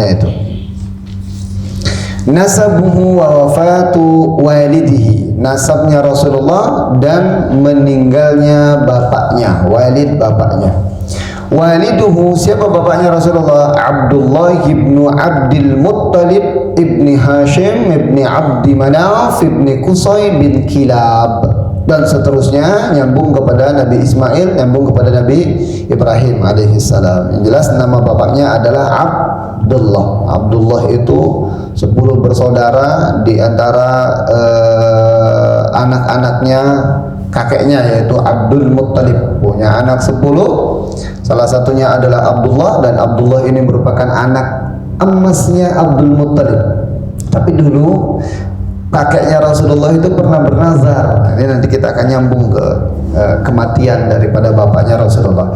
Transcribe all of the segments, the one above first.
bapaknya itu. Nasabuhu wa wafatu walidihi, nasabnya Rasulullah dan meninggalnya bapaknya, walid bapaknya. Waliduhu, siapa bapaknya Rasulullah? Abdullah ibnu Abdul Muttalib ibni Hashim ibni Abdi Manaf ibni Qusay bin Kilab, dan seterusnya nyambung kepada Nabi Ismail, nyambung kepada Nabi Ibrahim alaihissalam. Yang jelas nama bapaknya adalah Abdullah. Abdullah itu 10 bersaudara, di antara anak-anaknya kakeknya yaitu Abdul Muttalib punya anak 10. Salah satunya adalah Abdullah, dan Abdullah ini merupakan anak emasnya Abdul Muttalib. Tapi dulu kakeknya Rasulullah itu pernah bernazar. Ini nanti kita akan nyambung ke kematian daripada bapaknya Rasulullah.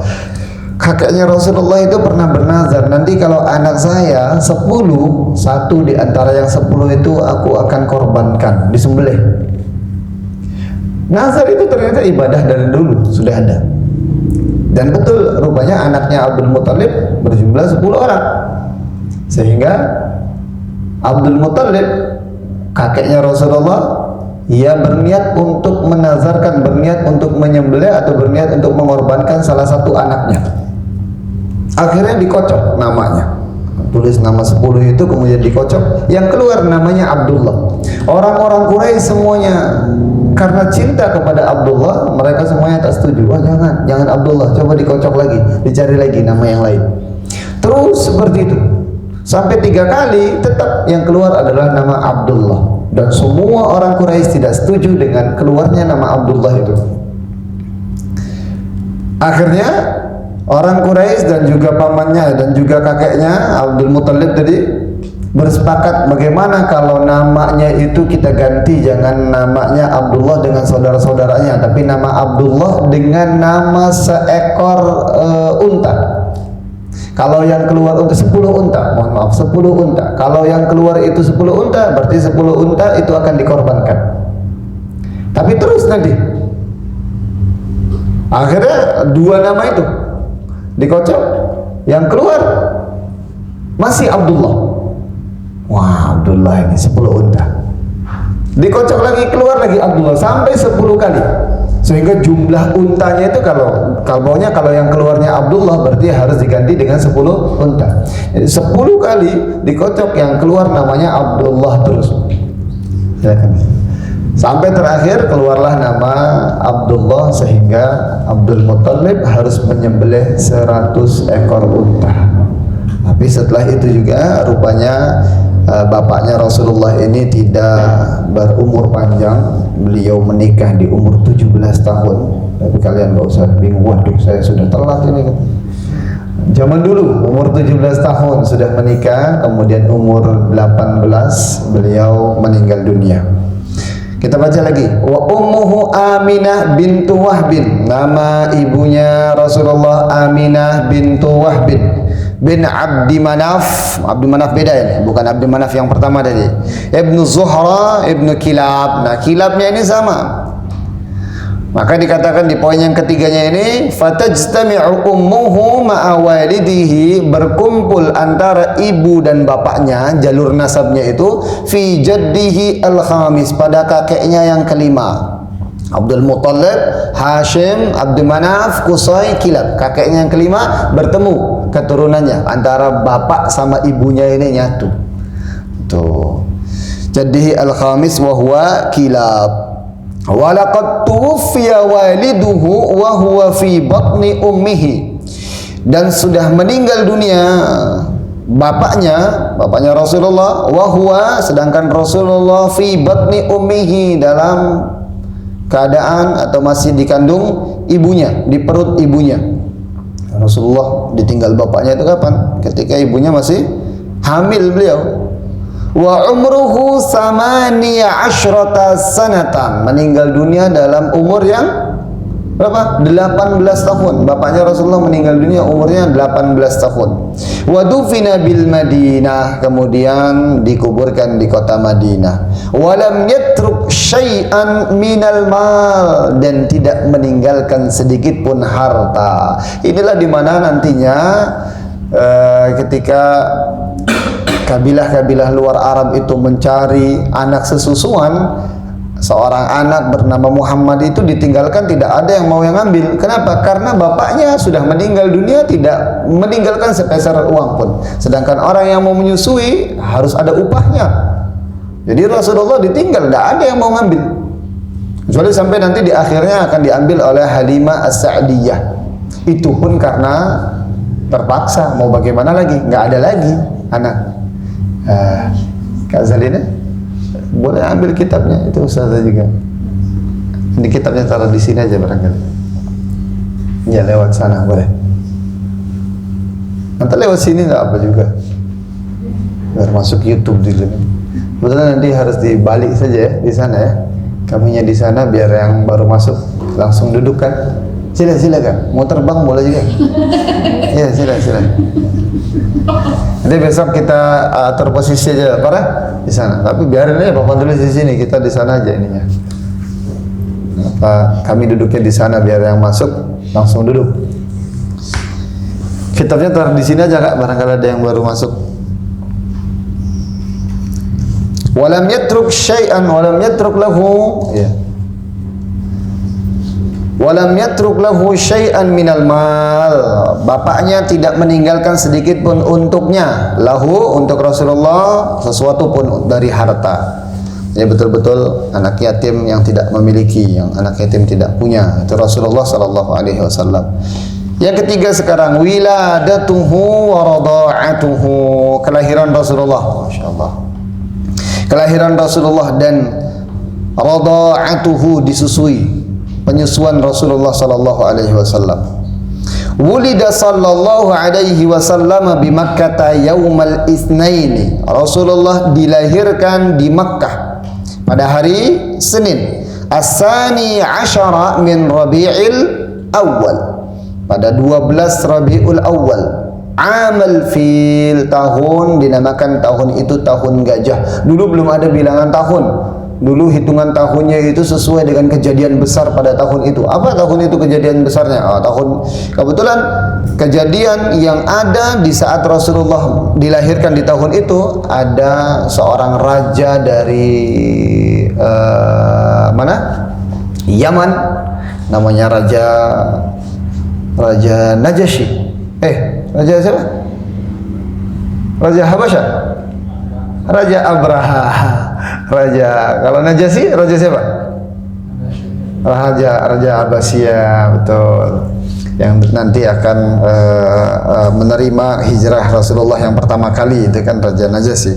Kakeknya Rasulullah itu pernah bernazar, nanti kalau anak saya 10, satu di antara yang 10 itu aku akan korbankan, disembelih. Nazar itu ternyata ibadah dari dulu sudah ada. Dan betul, rupanya anaknya Abdul Muttalib berjumlah 10 orang. Sehingga Abdul Muttalib, kakeknya Rasulullah, ia berniat untuk menazarkan, berniat untuk menyembelih atau berniat untuk mengorbankan salah satu anaknya. Akhirnya dikocok namanya. Tulis nama 10 itu kemudian dikocok, yang keluar namanya Abdullah. Orang-orang Quraisy semuanya karena cinta kepada Abdullah, mereka semuanya tak setuju. Wah, jangan Abdullah, coba dikocok lagi, dicari lagi nama yang lain. Terus seperti itu sampai 3 kali, tetap yang keluar adalah nama Abdullah. Dan semua orang Quraisy tidak setuju dengan keluarnya nama Abdullah itu. Akhirnya orang Quraisy dan juga pamannya dan juga kakeknya Abdul Muttalib tadi bersepakat, bagaimana kalau namanya itu kita ganti, jangan namanya Abdullah dengan saudara-saudaranya, tapi nama Abdullah dengan nama seekor unta. Kalau yang keluar untuk 10 unta, mohon maaf 10 unta. Kalau yang keluar itu 10 unta, berarti 10 unta itu akan dikorbankan. Tapi terus nanti akhirnya 2 nama itu dikocok, yang keluar masih Abdullah. Wah, Abdullah ini 10 unta. Dikocok lagi, keluar lagi Abdullah sampai 10 kali. Sehingga jumlah untanya itu kalau yang keluarnya Abdullah berarti harus diganti dengan 10 unta. Jadi 10 kali dikocok, yang keluar namanya Abdullah terus. Sampai terakhir keluarlah nama Abdullah, sehingga Abdul Muttalib harus menyembelih 100 ekor unta. Tapi setelah itu juga rupanya bapaknya Rasulullah ini tidak berumur panjang. Beliau menikah di umur 17 tahun. Tapi kalian gak usah bingung, waduh saya sudah telat ini. Zaman dulu umur 17 tahun sudah menikah, kemudian umur 18 beliau meninggal dunia. Kita baca lagi. Wa ummuhu Aminah bintu Wahbin. Nama ibunya Rasulullah Aminah bintu Wahbin bin Abdi Manaf. Abdi Manaf beda ini, bukan Abdi Manaf yang pertama tadi. Ibnu Zuhra, Ibnu Kilab. Nah, Kilabnya ini sama. Maka dikatakan di poin yang ketiganya ini, fatajtami'u ummuhu ma'a walidihi, berkumpul antara ibu dan bapaknya, jalur nasabnya itu, fi jaddihi al-khamis, pada kakeknya yang kelima. Abdul Muttalib, Hashim, Abdi Manaf, Qusay, Kilab. Kakeknya yang kelima bertemu keturunannya, antara bapak sama ibunya ini nyatu. Tuh. Jaddihi al-khamis wa huwa Kilab. Walaqad tuwfiya waliduhu wa huwa fi batni ummihi, dan sudah meninggal dunia bapaknya Rasulullah, wa huwa, sedangkan Rasulullah fi batni ummihi, dalam keadaan atau masih dikandung ibunya, di perut ibunya. Rasulullah ditinggal bapaknya itu kapan? Ketika ibunya masih hamil beliau. Wa umruhu 18 sanatan, meninggal dunia dalam umur yang berapa? 18 tahun. Bapaknya Rasulullah meninggal dunia umurnya 18 tahun. Wa dufina bil Madinah, kemudian dikuburkan di kota Madinah. Wa lam yatruk syai'an minal mal, dan tidak meninggalkan sedikit pun harta. Inilah di mana nantinya ketika kabilah-kabilah luar Arab itu mencari anak sesusuan, seorang anak bernama Muhammad itu ditinggalkan, tidak ada yang mau yang ambil. Kenapa? Karena bapaknya sudah meninggal dunia, tidak meninggalkan sepeser uang pun. Sedangkan orang yang mau menyusui harus ada upahnya. Jadi Rasulullah ditinggal, tidak ada yang mau ngambil. Kecuali sampai nanti di akhirnya akan diambil oleh Halimah As-Sa'diyah. Itu pun karena terpaksa, mau bagaimana lagi? Nggak ada lagi anak. Kak Zalina, boleh ambil kitabnya, itu Ustazah juga. Ini kitabnya taruh di sini aja barangkali. Ya lewat sana boleh. Nanti lewat sini nggak apa juga. Biar masuk YouTube dulu. Kebetulan nanti harus dibalik saja ya di sana ya. Kaminya di sana biar yang baru masuk langsung duduk kan. Silakan. Mau terbang boleh juga. Iya silakan. Nanti besok kita atur posisi aja di sana. Tapi biarin aja Bapak tulis di sini, kita di sana aja ininya. Kami duduknya di sana biar yang masuk langsung duduk. Kitabnya taruh di sini aja Kak, barangkali ada yang baru masuk. Walam yatruk syai'an walam yatruk lahu ya. Walam yatruk lahu syai'an minal mal. Bapaknya tidak meninggalkan sedikit pun untuknya, lahu untuk Rasulullah, sesuatu pun dari harta. Ini betul-betul anak yatim yang tidak memiliki, yang anak yatim tidak punya. Itu Rasulullah sallallahu alaihi wasallam. Yang ketiga sekarang wiladatuhu wa radha'atuhu, kelahiran Rasulullah. Masyaallah. Kelahiran Rasulullah dan radha'atuhu, disusui. Penyusuan Rasulullah sallallahu alaihi wasallam. Wulida sallallahu alaihi wasallam bi Makkah yaumal itsnaini. Rasulullah dilahirkan di Makkah pada hari Senin. As-sani asyara min Rabi'il Awal. Pada 12 Rabiul Awal. Amal fil, tahun dinamakan tahun itu tahun gajah. Dulu belum ada bilangan tahun. Dulu hitungan tahunnya itu sesuai dengan kejadian besar pada tahun itu. Apa tahun itu kejadian besarnya? Kebetulan kejadian yang ada di saat Rasulullah dilahirkan di tahun itu, ada seorang raja dari mana? Yaman, namanya Raja Najasyi. Raja siapa? Raja Habasya. Raja Abraha. Kalau Najasyi, raja siapa? Raja Abbasiyah, betul. Yang nanti akan menerima hijrah Rasulullah yang pertama kali, itu kan Raja Najasyi.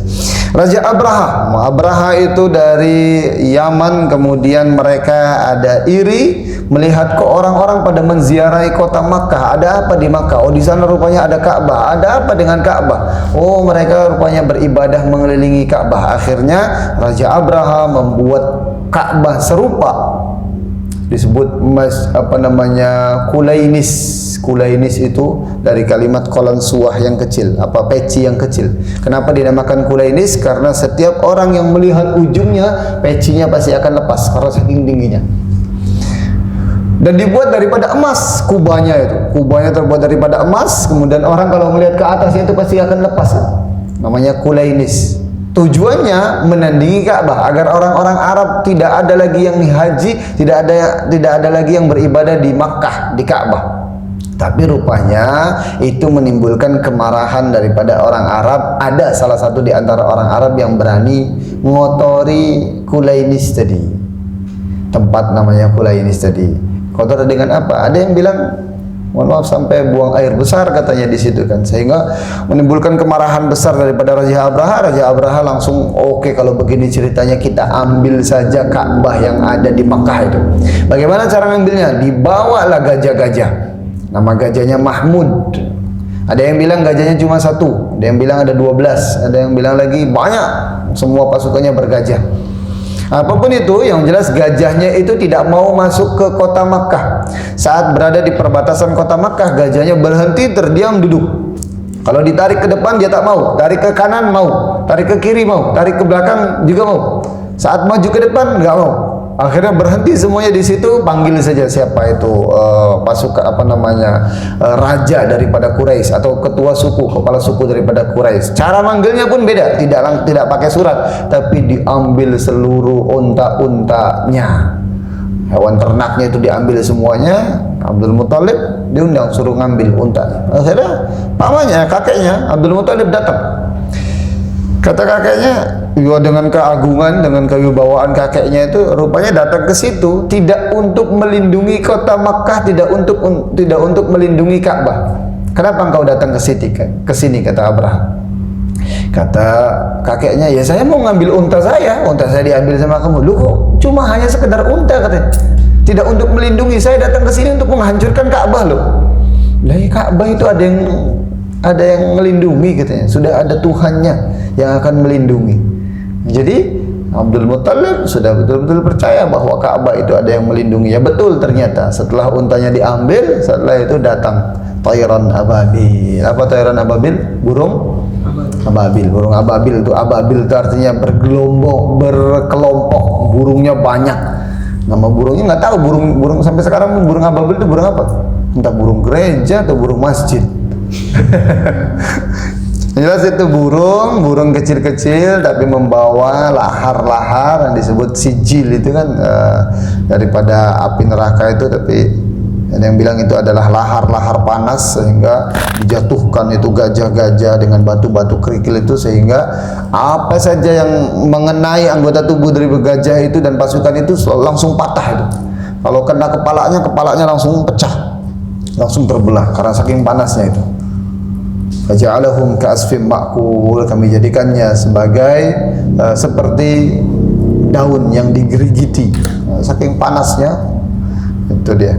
Raja Abraha itu dari Yaman, kemudian mereka ada iri melihat kok orang-orang pada menziarahi kota Makkah. Ada apa di Makkah? Oh, di sana rupanya ada Ka'bah. Ada apa dengan Ka'bah? Oh, mereka rupanya beribadah mengelilingi Ka'bah. Akhirnya Raja Abraha membuat Ka'bah serupa, disebut Kulainis. Kulainis itu dari kalimat kolansuah yang kecil, peci yang kecil. Kenapa dinamakan Kulainis? Karena setiap orang yang melihat ujungnya, pecinya pasti akan lepas karena saking tingginya. Dan dibuat daripada emas, kubahnya terbuat daripada emas. Kemudian orang kalau melihat ke atasnya itu pasti akan lepas. Namanya Kulainis. Tujuannya menandingi Ka'bah agar orang-orang Arab tidak ada lagi yang haji, tidak ada lagi yang beribadah di Makkah, di Ka'bah. Tapi rupanya itu menimbulkan kemarahan daripada orang Arab. Ada salah satu di antara orang Arab yang berani ngotori Kulainis tadi. Tempat namanya Kulainis tadi. Kotor dengan apa? Ada yang bilang, mohon maaf, sampai buang air besar katanya di situ kan, sehingga menimbulkan kemarahan besar daripada Raja Abraha. Raja Abraha langsung, oke, kalau begini ceritanya kita ambil saja Ka'bah yang ada di Makkah itu. Bagaimana cara ngambilnya? Dibawalah gajah-gajah. Nama gajahnya Mahmud. Ada yang bilang gajahnya cuma satu, ada yang bilang ada 12, ada yang bilang lagi banyak, semua pasukannya bergajah. Apapun itu, yang jelas gajahnya itu tidak mau masuk ke kota Makkah. Saat berada di perbatasan kota Makkah, gajahnya berhenti, terdiam, duduk. Kalau ditarik ke depan dia tak mau, tarik ke kanan mau, tarik ke kiri mau, tarik ke belakang juga mau. Saat maju ke depan enggak mau. Akhirnya berhenti semuanya di situ, panggil saja siapa itu pasukan raja daripada Quraisy atau ketua suku, kepala suku daripada Quraisy. Cara manggilnya pun beda, tidak pakai surat, tapi diambil seluruh unta-untanya. Hewan ternaknya itu diambil semuanya. Abdul Muthalib diundang suruh ngambil unta. Akhirnya pamannya, kakeknya Abdul Muthalib datang. Kata kakeknya, ya dengan keagungan, dengan kewibawaan kakeknya itu, rupanya datang ke situ tidak untuk melindungi kota Makkah, tidak untuk melindungi Ka'bah. Kenapa engkau datang ke sini, kata Abraham. Kata kakeknya, ya saya mau ngambil unta saya diambil sama kamu. Lu kok cuma hanya sekedar unta, katanya. Tidak untuk melindungi, saya datang ke sini untuk menghancurkan Ka'bah loh. Lah Ka'bah itu ada yang melindungi, katanya. Sudah ada Tuhannya yang akan melindungi. Jadi Abdul Muthalib sudah betul-betul percaya bahwa Ka'bah itu ada yang melindungi. Ya betul, ternyata setelah untanya diambil, setelah itu datang tayran ababil. Apa tayran ababil? Burung ababil. Burung ababil itu artinya berkelompok, burungnya banyak. Nama burungnya nggak tahu, burung sampai sekarang burung ababil itu burung apa? Entah burung gereja atau burung masjid. Jelas itu burung kecil-kecil tapi membawa lahar-lahar yang disebut sijil itu kan daripada api neraka itu, tapi ada yang bilang itu adalah lahar-lahar panas sehingga dijatuhkan itu gajah-gajah dengan batu-batu kerikil itu, sehingga apa saja yang mengenai anggota tubuh dari gajah itu dan pasukan itu langsung patah itu. Kalau kena kepalanya langsung pecah, langsung terbelah karena saking panasnya itu. Faja'alahum ka'asfim ma'kul, kami jadikannya sebagai seperti daun yang digerigiti, saking panasnya. Itu dia.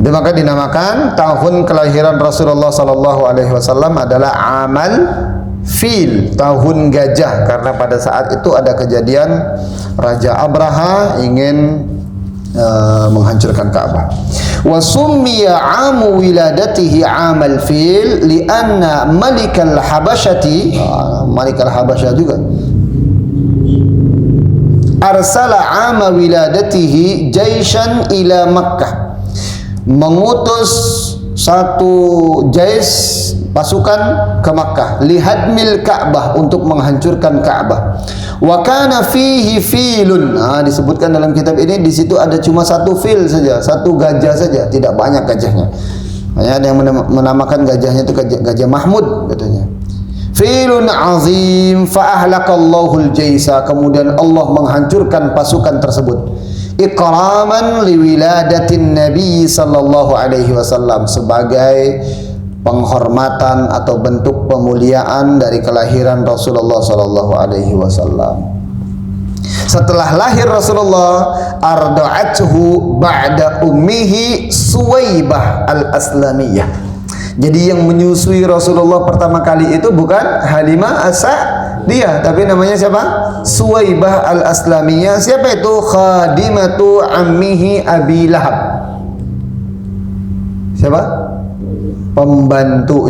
Dan maka dinamakan tahun kelahiran Rasulullah sallallahu alaihi wasallam adalah amal fil, tahun gajah, karena pada saat itu ada kejadian Raja Abraha ingin menghancurkan Ka'bah. Wa summiya 'amu wiladatihi 'amal fil li'anna malikal habasyati, malikal habasyah juga, arsala 'ama wiladatihi jaishan ila Makkah, mengutus satu jais pasukan ke Makkah, lihadmil Ka'bah, untuk menghancurkan Ka'bah. Wa kana fihi filun. Disebutkan dalam kitab ini, di situ ada cuma satu fil saja, satu gajah saja, tidak banyak gajahnya. Hanya ada yang menamakan gajahnya itu gajah Mahmud katanya. Filun azim fa ahlaqallahu al-jaisa, kemudian Allah menghancurkan pasukan tersebut. Ikraman liwiladatin Nabi sallallahu alaihi wasallam, sebagai penghormatan atau bentuk pemuliaan dari kelahiran Rasulullah sallallahu alaihi wasallam. Setelah lahir Rasulullah, arda'athu ba'da ummihi Suwaibah al-Aslamiyah. Jadi yang menyusui Rasulullah pertama kali itu bukan Halimah as-Sa'diyah, tapi namanya siapa? Suwaibah al-Aslamiyah. Siapa itu? Khadimatu ammihi Abi Lahab. Siapa? Pembantu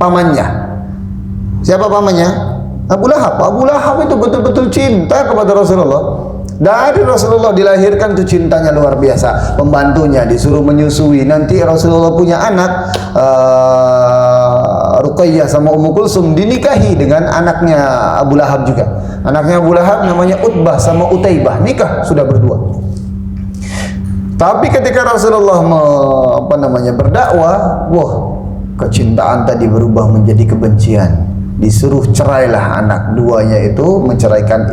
pamannya. Siapa pamannya? Abu Lahab. Abu Lahab itu betul-betul cinta kepada Rasulullah. Dari Rasulullah dilahirkan itu cintanya luar biasa. Pembantunya disuruh menyusui. Nanti Rasulullah punya anak, Ruqayyah sama Ummu Kulsum, dinikahi dengan anaknya Abu Lahab juga. Anaknya Abu Lahab namanya Utbah sama Utaibah, nikah sudah berdua. Tapi ketika Rasulullah berdakwah, kecintaan tadi berubah menjadi kebencian. Disuruh cerailah anak duanya itu, menceraikan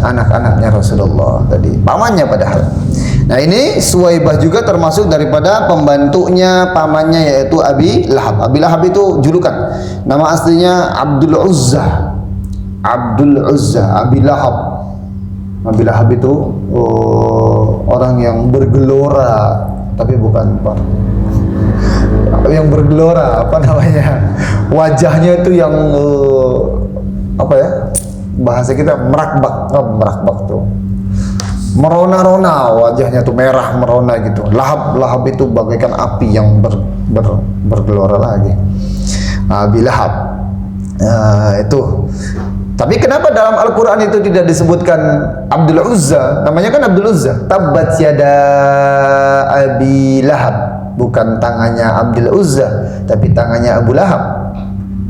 anak-anaknya Rasulullah tadi, pamannya padahal. Nah ini Suwaibah juga termasuk daripada pembantunya pamannya, yaitu Abi Lahab. Abi Lahab itu julukan, nama aslinya Abdul Uzza. Abi Lahab. Abi Lahab itu orang yang bergelora, tapi bukan yang bergelora, wajahnya itu yang bahasa kita merakbak tuh, merona-rona, wajahnya tuh merah merona gitu. Lahab itu bagaikan api yang bergelora lagi. Abi Lahab itu Tapi kenapa dalam Al-Quran itu tidak disebutkan Abdul Uzza? Namanya kan Abdul Uzza. Tabbat yada Abi Lahab. Bukan tangannya Abdul Uzza, tapi tangannya Abu Lahab.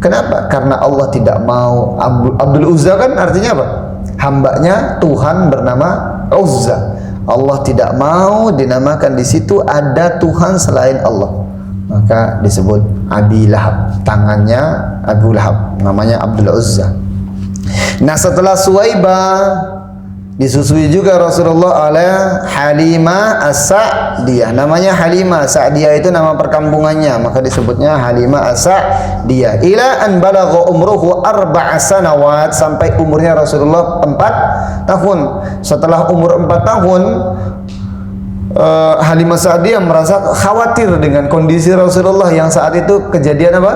Kenapa? Karena Allah tidak mau. Abdul Uzza kan artinya apa? Hambanya Tuhan bernama Uzza. Allah tidak mau dinamakan di situ ada Tuhan selain Allah. Maka disebut Abi Lahab. Tangannya Abu Lahab. Namanya Abdul Uzza. Nah, setelah Suwaibah disusui juga Rasulullah oleh Halimah As-Sa'diyah. Namanya Halimah Sa'diyah itu nama perkampungannya, maka disebutnya Halimah As-Sa'diyah. Ila an balagha umruhu 4 sanawat, sampai umurnya Rasulullah 4 tahun. Setelah umur 4 tahun, Halimah Sa'diyah merasa khawatir dengan kondisi Rasulullah yang saat itu kejadian apa?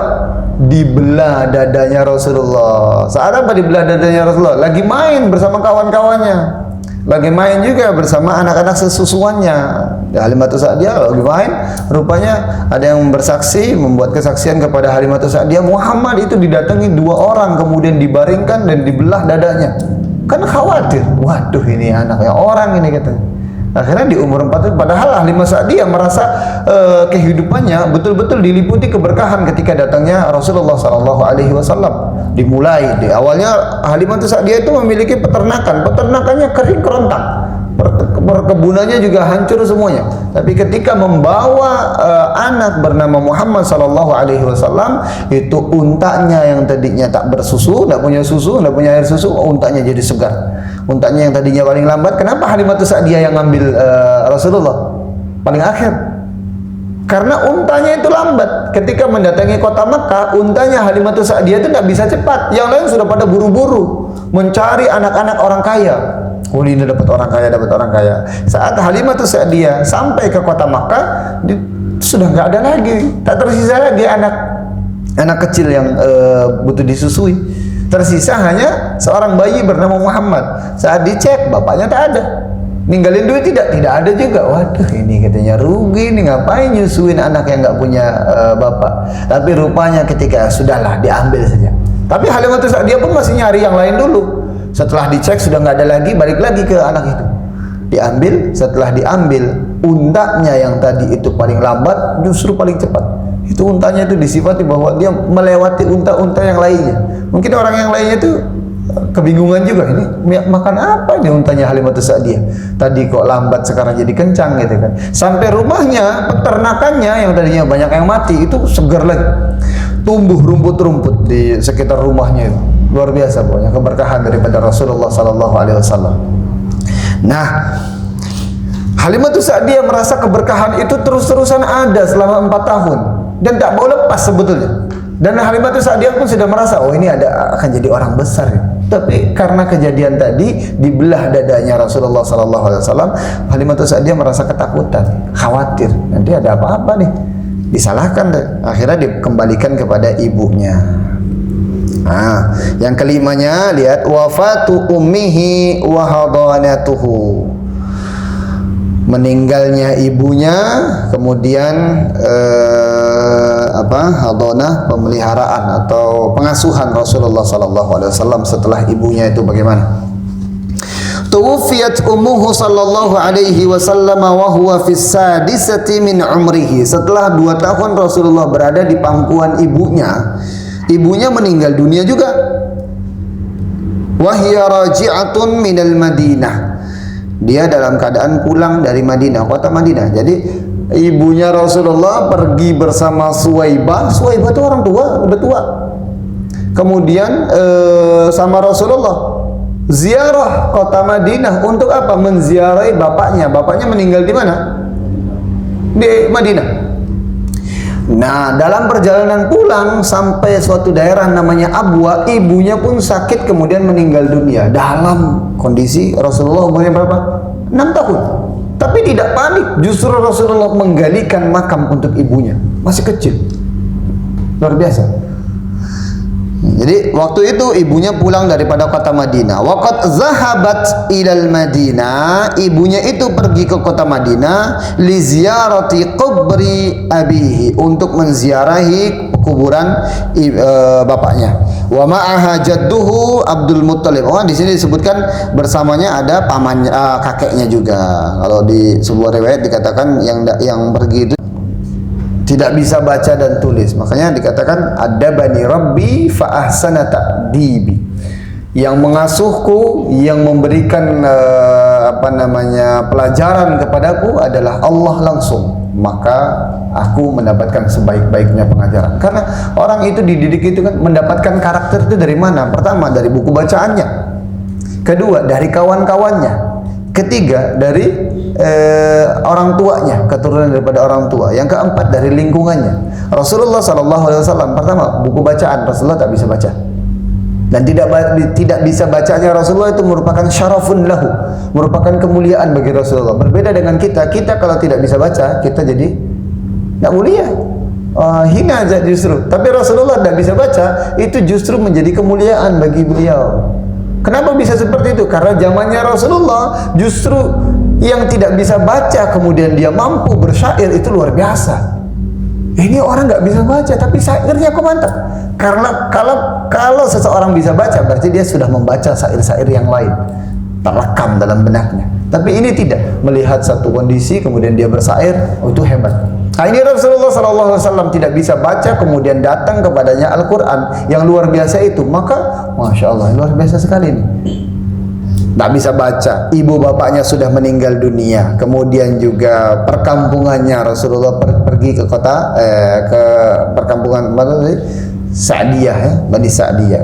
Dibelah dadanya Rasulullah. Saat apa dibelah dadanya Rasulullah? Lagi main bersama kawan-kawannya, lagi main juga bersama anak-anak sesusuannya. Halimah Sa'diyah lagi main, rupanya ada yang bersaksi, membuat kesaksian kepada Halimah Sa'diyah, Muhammad itu didatangi 2 orang, kemudian dibaringkan dan dibelah dadanya. Kan khawatir, waduh ini anaknya orang ini, katanya. Akhirnya di umur 4 tahun, padahal Halimah Sa'diyah merasa kehidupannya betul-betul diliputi keberkahan ketika datangnya Rasulullah SAW. Dimulai di awalnya Halimah Sa'diyah itu memiliki peternakannya kering kerontang, perkebunannya juga hancur semuanya. Tapi ketika membawa anak bernama Muhammad SAW, itu untanya yang tadinya tak bersusu, tidak punya susu, tidak punya air susu, untanya jadi segar. Untanya yang tadinya paling lambat, kenapa Halimah Sa'diyah yang ngambil Rasulullah paling akhir? Karena untanya itu lambat. Ketika mendatangi kota Makkah, untanya Halimah Sa'diyah itu tidak bisa cepat. Yang lain sudah pada buru-buru mencari anak-anak orang kaya. Oh, ini dapat orang kaya, dapat orang kaya. Saat Halimah Sa'diyah sampai ke kota Makkah, sudah nggak ada lagi, tak tersisa lagi anak kecil yang butuh disusui. Tersisa hanya seorang bayi bernama Muhammad. Saat dicek, bapaknya tak ada. Ninggalin duit tidak ada juga. Waduh, ini katanya rugi nih, ngapain nyusuin anak yang nggak punya bapak. Tapi rupanya ketika sudahlah, diambil saja. Tapi Halimah Sa'diyah pun masih nyari yang lain dulu. Setelah dicek sudah nggak ada lagi, balik lagi ke anak itu. Diambil, setelah diambil, untanya yang tadi itu paling lambat justru paling cepat. Itu untanya itu disifati bahwa dia melewati unta-unta yang lainnya. Mungkin orang yang lainnya itu kebingungan juga, ini makan apa ini untanya Halimah Sa'diyah? Tadi kok lambat sekarang jadi kencang gitu kan. Sampai rumahnya, peternakannya yang tadinya banyak yang mati itu segar lagi. Tumbuh rumput-rumput di sekitar rumahnya itu. Luar biasa pokoknya keberkahan daripada Rasulullah SAW. Nah, Halimah Sa'diyah merasa keberkahan itu terus-terusan ada selama 4 tahun dan tak mau lepas sebetulnya. Dan Halimah Sa'diyah pun sudah merasa, oh ini akan jadi orang besar ya. Tapi karena kejadian tadi dibelah dadanya Rasulullah SAW, Halimah Sa'diyah merasa ketakutan, khawatir nanti ada apa-apa nih, disalahkan deh. Akhirnya dikembalikan kepada ibunya. Nah, yang kelimanya lihat, wafatu ummihi wa hadanatuhu. Meninggalnya ibunya, kemudian hadanah, pemeliharaan atau pengasuhan Rasulullah SAW setelah ibunya itu bagaimana? Tuwfiyat ummuhu sallallahu alaihi wasallam wa huwa fis sadisati min umrihi. Setelah 2 tahun Rasulullah berada di pangkuan ibunya meninggal dunia juga. Wa hiya raji'atun minal Madinah. Dia dalam keadaan pulang dari Madinah, kota Madinah. Jadi ibunya Rasulullah pergi bersama Suwaibah. Suwaibah itu orang tua, udah tua. Kemudian sama Rasulullah ziarah kota Madinah untuk apa? Menziarahi bapaknya. Bapaknya meninggal di mana? Di Madinah. Nah, dalam perjalanan pulang sampai suatu daerah namanya Abwa, ibunya pun sakit kemudian meninggal dunia. Dalam kondisi Rasulullah umurnya berapa? 6 tahun. Tapi tidak panik, justru Rasulullah menggalikan makam untuk ibunya. Masih kecil. Luar biasa. Jadi waktu itu ibunya pulang daripada kota Madinah. Waqad zahabat ilal Madinah, ibunya itu pergi ke kota Madinah li ziyarati qabri abihi, untuk menziarahi kuburan bapaknya. Wa ma'aha jadduhu Abdul Muttalib. Oh, di sini disebutkan bersamanya ada paman kakeknya juga. Kalau di sebuah riwayat dikatakan yang pergi itu tidak bisa baca dan tulis. Makanya dikatakan adabani rabbi fa ahsana ta'dibi. Yang mengasuhku, yang memberikan pelajaran kepadaku adalah Allah langsung. Maka aku mendapatkan sebaik-baiknya pengajaran. Karena orang itu dididik itu kan mendapatkan karakter itu dari mana? Pertama dari buku bacaannya, kedua dari kawan-kawannya, ketiga dari orang tuanya, keturunan daripada orang tua, yang keempat dari lingkungannya. Rasulullah SAW pertama buku bacaan Rasulullah tak bisa baca. Dan tidak bisa bacanya Rasulullah itu merupakan syarafun lahu, merupakan kemuliaan bagi Rasulullah. Berbeda dengan kita kalau tidak bisa baca, kita jadi tidak mulia, hina aja justru. Tapi Rasulullah tidak bisa baca, itu justru menjadi kemuliaan bagi beliau. Kenapa bisa seperti itu? Karena zamannya Rasulullah justru yang tidak bisa baca kemudian dia mampu bersyair itu luar biasa. Ini orang nggak bisa baca tapi syairnya kok mantap. Karena kalau seseorang bisa baca berarti dia sudah membaca syair-syair yang lain, terekam dalam benaknya. Tapi ini tidak, melihat satu kondisi kemudian dia bersyair, oh itu hebat. Nah, ini Rasulullah SAW tidak bisa baca kemudian datang kepadanya Al-Quran yang luar biasa itu, maka Masya Allah luar biasa sekali ini. Tak bisa baca, ibu bapaknya sudah meninggal dunia, kemudian juga perkampungannya Rasulullah pergi ke kota ke perkampungan mana tadi? Sa'diyah ya, Bani Sa'diyah.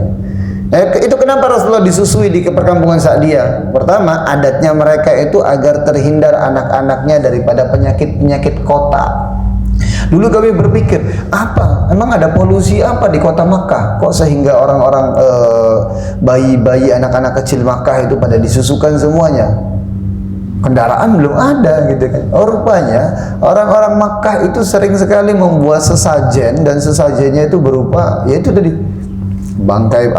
Itu kenapa Rasulullah disusui di perkampungan Sa'diyah? Pertama, adatnya mereka itu agar terhindar anak-anaknya daripada penyakit-penyakit kota. Dulu kami berpikir, emang ada polusi apa di kota Makkah? Kok sehingga orang-orang bayi-bayi, anak-anak kecil Makkah itu pada disusukan semuanya? Kendaraan belum ada gitu kan. Rupanya orang-orang Makkah itu sering sekali membuat sesajen, dan sesajennya itu berupa yaitu tadi bangkai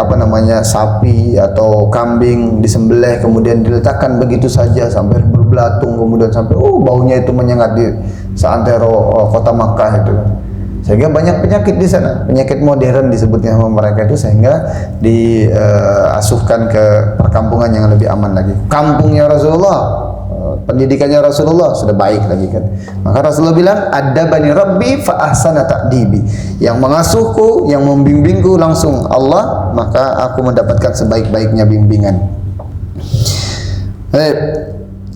sapi atau kambing disembelih kemudian diletakkan begitu saja sampai berbelatung, kemudian sampai baunya itu menyengat di seantero kota Makkah itu. Sehingga banyak penyakit di sana, penyakit modern disebutnya sama mereka itu, sehingga diasuhkan ke perkampungan yang lebih aman lagi. Kampungnya Rasulullah, pendidikannya Rasulullah sudah baik lagi kan. Maka Rasulullah bilang, adabani rabbi fa ahsana ta'dibi. Yang mengasuhku, yang membimbingku langsung Allah, maka aku mendapatkan sebaik-baiknya bimbingan.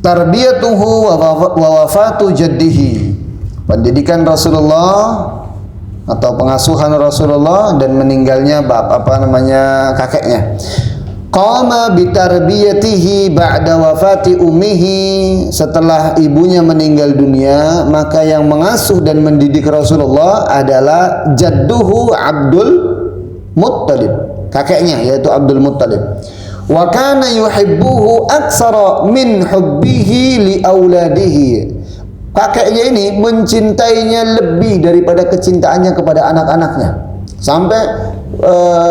Tarbiyatuhu wa wafatu jaddihi. Pendidikan Rasulullah atau pengasuhan Rasulullah dan meninggalnya kakeknya. Qama bitarbiyatihi ba'da wafati ummihi. Setelah ibunya meninggal dunia, maka yang mengasuh dan mendidik Rasulullah adalah jadduhu Abdul Muttalib, kakeknya yaitu Abdul Muttalib. Wa kana yuhibbuhu aksara min hubbihi li auladihi. Kakeknya ini mencintainya lebih daripada kecintaannya kepada anak-anaknya. Sampai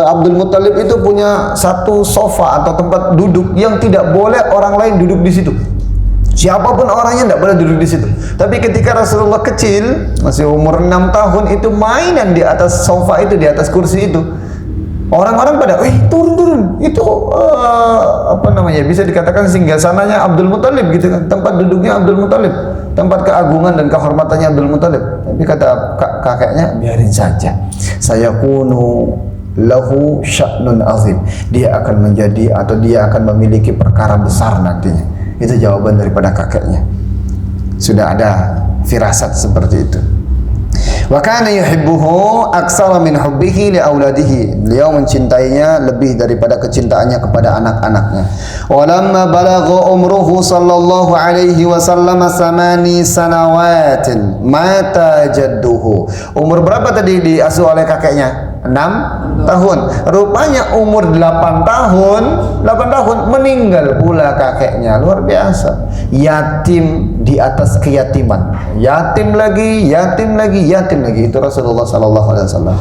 Abdul Muttalib itu punya satu sofa atau tempat duduk yang tidak boleh orang lain duduk di situ. Siapapun orangnya tidak boleh duduk di situ. Tapi ketika Rasulullah kecil, masih umur 6 tahun, itu mainan di atas sofa itu, di atas kursi itu. Orang-orang pada, turun. Itu bisa dikatakan singgasananya Abdul Muttalib gitu kan, tempat duduknya Abdul Muttalib, tempat keagungan dan kehormatannya Abdul Muttalib. Tapi kata kakeknya, biarin saja. Saya kunu lahu sya'nun azim. Dia akan menjadi atau dia akan memiliki perkara besar nantinya. Itu jawaban daripada kakeknya. Sudah ada firasat seperti itu. Wa kana yuhibbuhu aksara min hubbihi li auladihi. Beliau mencintainya lebih daripada kecintaannya kepada anak-anaknya. Walamma balagha umruhu sallallahu alaihi wasallam 8 sanawatin mata jadduhu. Umur berapa tadi diasuh oleh kakeknya? 6 tahun. Rupanya umur 8 tahun meninggal pula kakeknya. Luar biasa. Yatim di atas keyatiman. Yatim lagi. Itu Rasulullah sallallahu alaihi wasallam.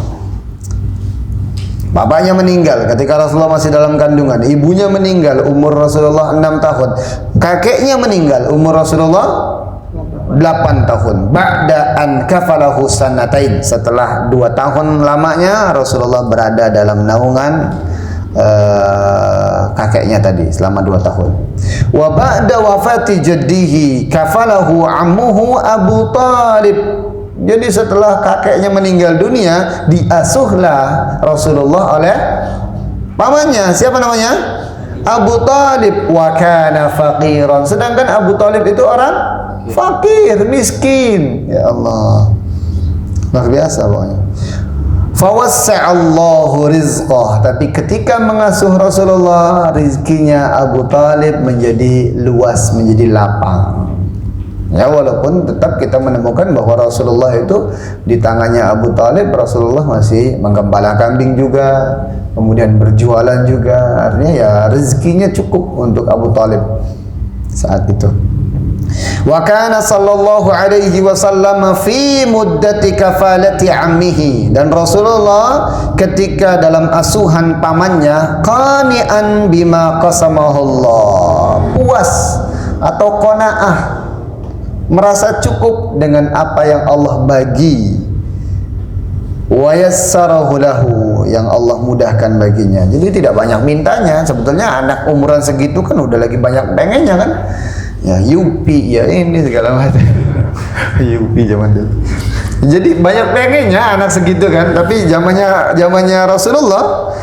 Bapaknya meninggal ketika Rasulullah masih dalam kandungan. Ibunya meninggal umur Rasulullah 6 tahun. Kakeknya meninggal umur Rasulullah 8 tahun. Ba'da an kafalahu sanatain, setelah 2 tahun lamanya Rasulullah berada dalam naungan kakeknya tadi selama 2 tahun. Wa ba'da wafati jaddihi kafalahu ammuhu Abu Talib. Jadi setelah kakeknya meninggal dunia, diasuhlah Rasulullah oleh pamannya. Siapa namanya? Abu Talib. Wa kana faqiran. Sedangkan Abu Talib itu orang fakir, miskin. Ya Allah, luar biasa pokoknya. Fawassa'allahu rizqah. Tapi ketika mengasuh Rasulullah, rizkinya Abu Talib menjadi luas, menjadi lapang. Ya, walaupun tetap kita menemukan bahwa Rasulullah itu di tangannya Abu Talib, Rasulullah masih menggembala kambing juga, kemudian berjualan juga. Artinya ya rezekinya cukup untuk Abu Talib saat itu. Wa kana sallallahu alaihi wasallam fi muddati kafalati ammihi, dan Rasulullah ketika dalam asuhan pamannya qani'an bima qasamahullah, puas atau qanaah, merasa cukup dengan apa yang Allah bagi, wa yassarahu lahu, yang Allah mudahkan baginya. Jadi tidak banyak mintanya. Sebetulnya anak umuran segitu kan udah lagi banyak pengennya kan. Ya Yupi, ya ini segala macam. Yupi zaman dulu. Jadi banyak pengennya anak segitu kan, tapi zamannya Rasulullah,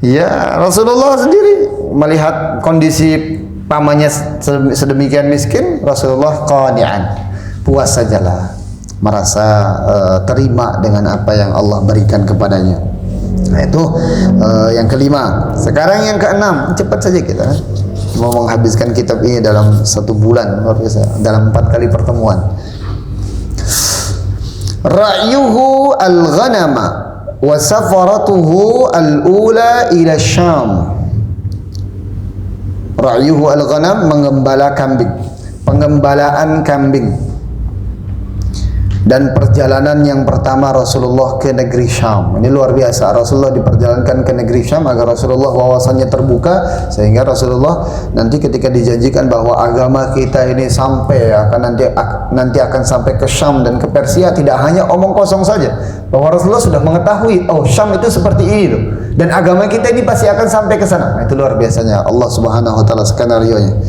ya Rasulullah sendiri melihat kondisi pamannya sedemikian miskin, Rasulullah qani'an, puas sajalah, merasa terima dengan apa yang Allah berikan kepadanya. Nah itu yang kelima. Sekarang yang keenam, cepat saja kita mau menghabiskan kitab ini dalam 1 bulan, luar biasa, dalam 4 kali pertemuan. Ra'yuhu al-ghanama wa safaratuhu al-ula ila Syam. Ra'yuhu al-ghanam, menggembala kambing, pengembalaan kambing. Dan perjalanan yang pertama Rasulullah ke negeri Syam. Ini luar biasa. Rasulullah diperjalankan ke negeri Syam agar Rasulullah wawasannya terbuka, sehingga Rasulullah nanti ketika dijanjikan bahwa agama kita ini sampai nanti akan sampai ke Syam dan ke Persia, tidak hanya omong kosong saja, bahwa Rasulullah sudah mengetahui, oh Syam itu seperti ini loh, dan agama kita ini pasti akan sampai ke sana. Nah, itu luar biasanya Allah Subhanahu wa taala skenario-nya.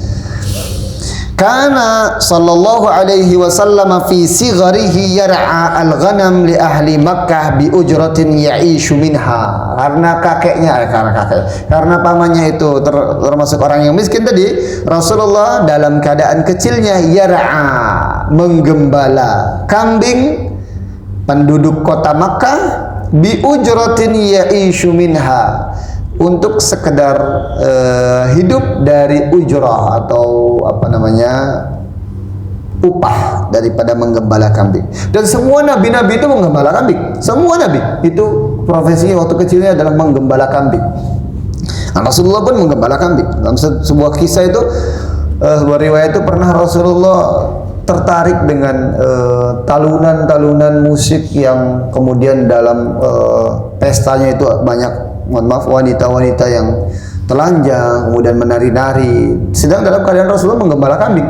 Kana sallallahu alaihi wasallam fi sigharihi yar'a al-ghanam li ahli Makkah bi ujratin ya'ishu minha. Karena pamannya itu termasuk orang yang miskin tadi, Rasulullah dalam keadaan kecilnya yar'a, menggembala kambing penduduk kota Makkah bi ujratin ya'ishu minha, untuk sekedar hidup dari ujrah atau apa namanya, upah daripada menggembala kambing. Dan semua nabi-nabi itu menggembala kambing. Semua nabi itu profesinya waktu kecilnya adalah menggembala kambing. Nah, Rasulullah pun menggembala kambing. Dalam sebuah kisah itu, sebuah riwayat itu, pernah Rasulullah tertarik dengan talunan-talunan musik yang kemudian dalam pestanya itu banyak, mohon maaf, wanita-wanita yang telanjang kemudian menari-nari, sedang dalam keadaan Rasulullah menggembala kambing.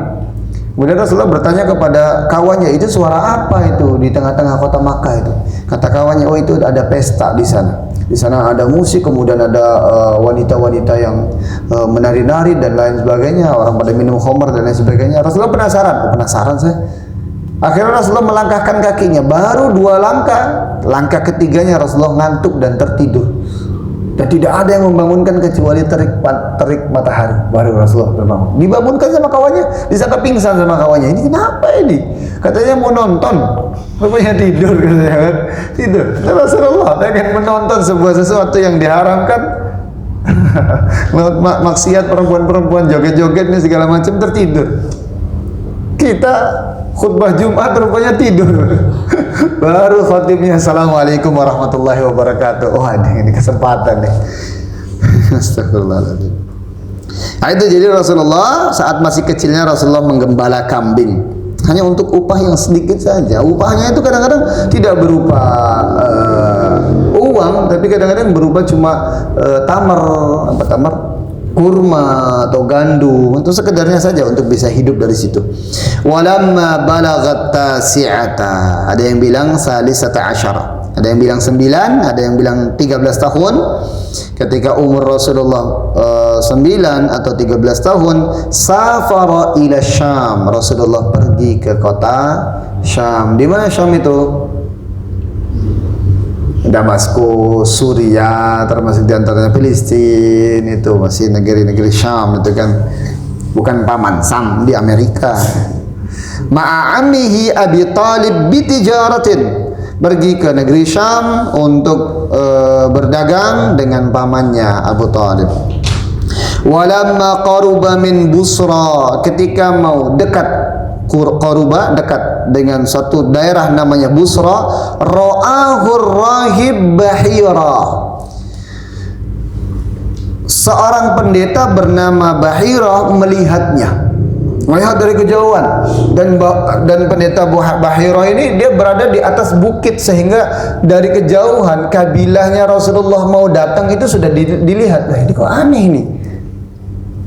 Kemudian Rasulullah bertanya kepada kawannya, itu suara apa itu di tengah-tengah kota Makkah itu? Kata kawannya, oh itu ada pesta di sana. Di sana ada musik, kemudian ada wanita-wanita yang menari-nari dan lain sebagainya, orang pada minum khamr dan lain sebagainya. Rasulullah penasaran saya. Akhirnya Rasulullah melangkahkan kakinya, baru 2 langkah, langkah ketiganya Rasulullah ngantuk dan tertidur. Dan tidak ada yang membangunkan kecuali terik matahari. Baru Rasulullah terbangun. Dibangunkan sama kawannya, disangka pingsan sama kawannya. Ini kenapa ini? Katanya mau nonton. Rupanya tidur katanya kan. Tidur. Rasulullah pengen menonton sebuah sesuatu yang diharamkan. Maksiat, perempuan-perempuan joget-joget ini segala macam, tertidur. Kita khutbah Jumat rupanya tidur. Baru khatibnya assalamualaikum warahmatullahi wabarakatuh. Oh ini kesempatan nih. Astagfirullahaladzim. Nah itu jadi Rasulullah saat masih kecilnya Rasulullah menggembala kambing hanya untuk upah yang sedikit saja. Upahnya itu kadang-kadang tidak berupa uang, tapi kadang-kadang berupa cuma tamar, apa tamar? kurma atau gandum, untuk sekedarnya saja untuk bisa hidup dari situ. Walamma balagat tasi'ata, ada yang bilang salisata asyara, ada yang bilang 9, ada yang bilang 13 tahun. Ketika umur Rasulullah 9 atau 13 tahun, safara ila Syam, Rasulullah pergi ke kota Syam. Di mana Syam itu? Damaskus, Suriah, termasuk diantaranya Filistin, itu masih negeri-negeri Syam itu kan, bukan paman Sam di Amerika. Ma'amihi Abi Talib bitijaratin, pergi ke negeri Syam untuk berdagang dengan pamannya Abu Talib. Walamma qaruba min Busra, ketika mau dekat Qaruba, dekat dengan suatu daerah namanya Busra, ra'ahur rahib Bahira, seorang pendeta bernama Bahira melihatnya, melihat dari kejauhan, dan pendeta Bahira ini dia berada di atas bukit, sehingga dari kejauhan kabilahnya Rasulullah mau datang itu sudah dilihat. Nah, ini kok aneh ini,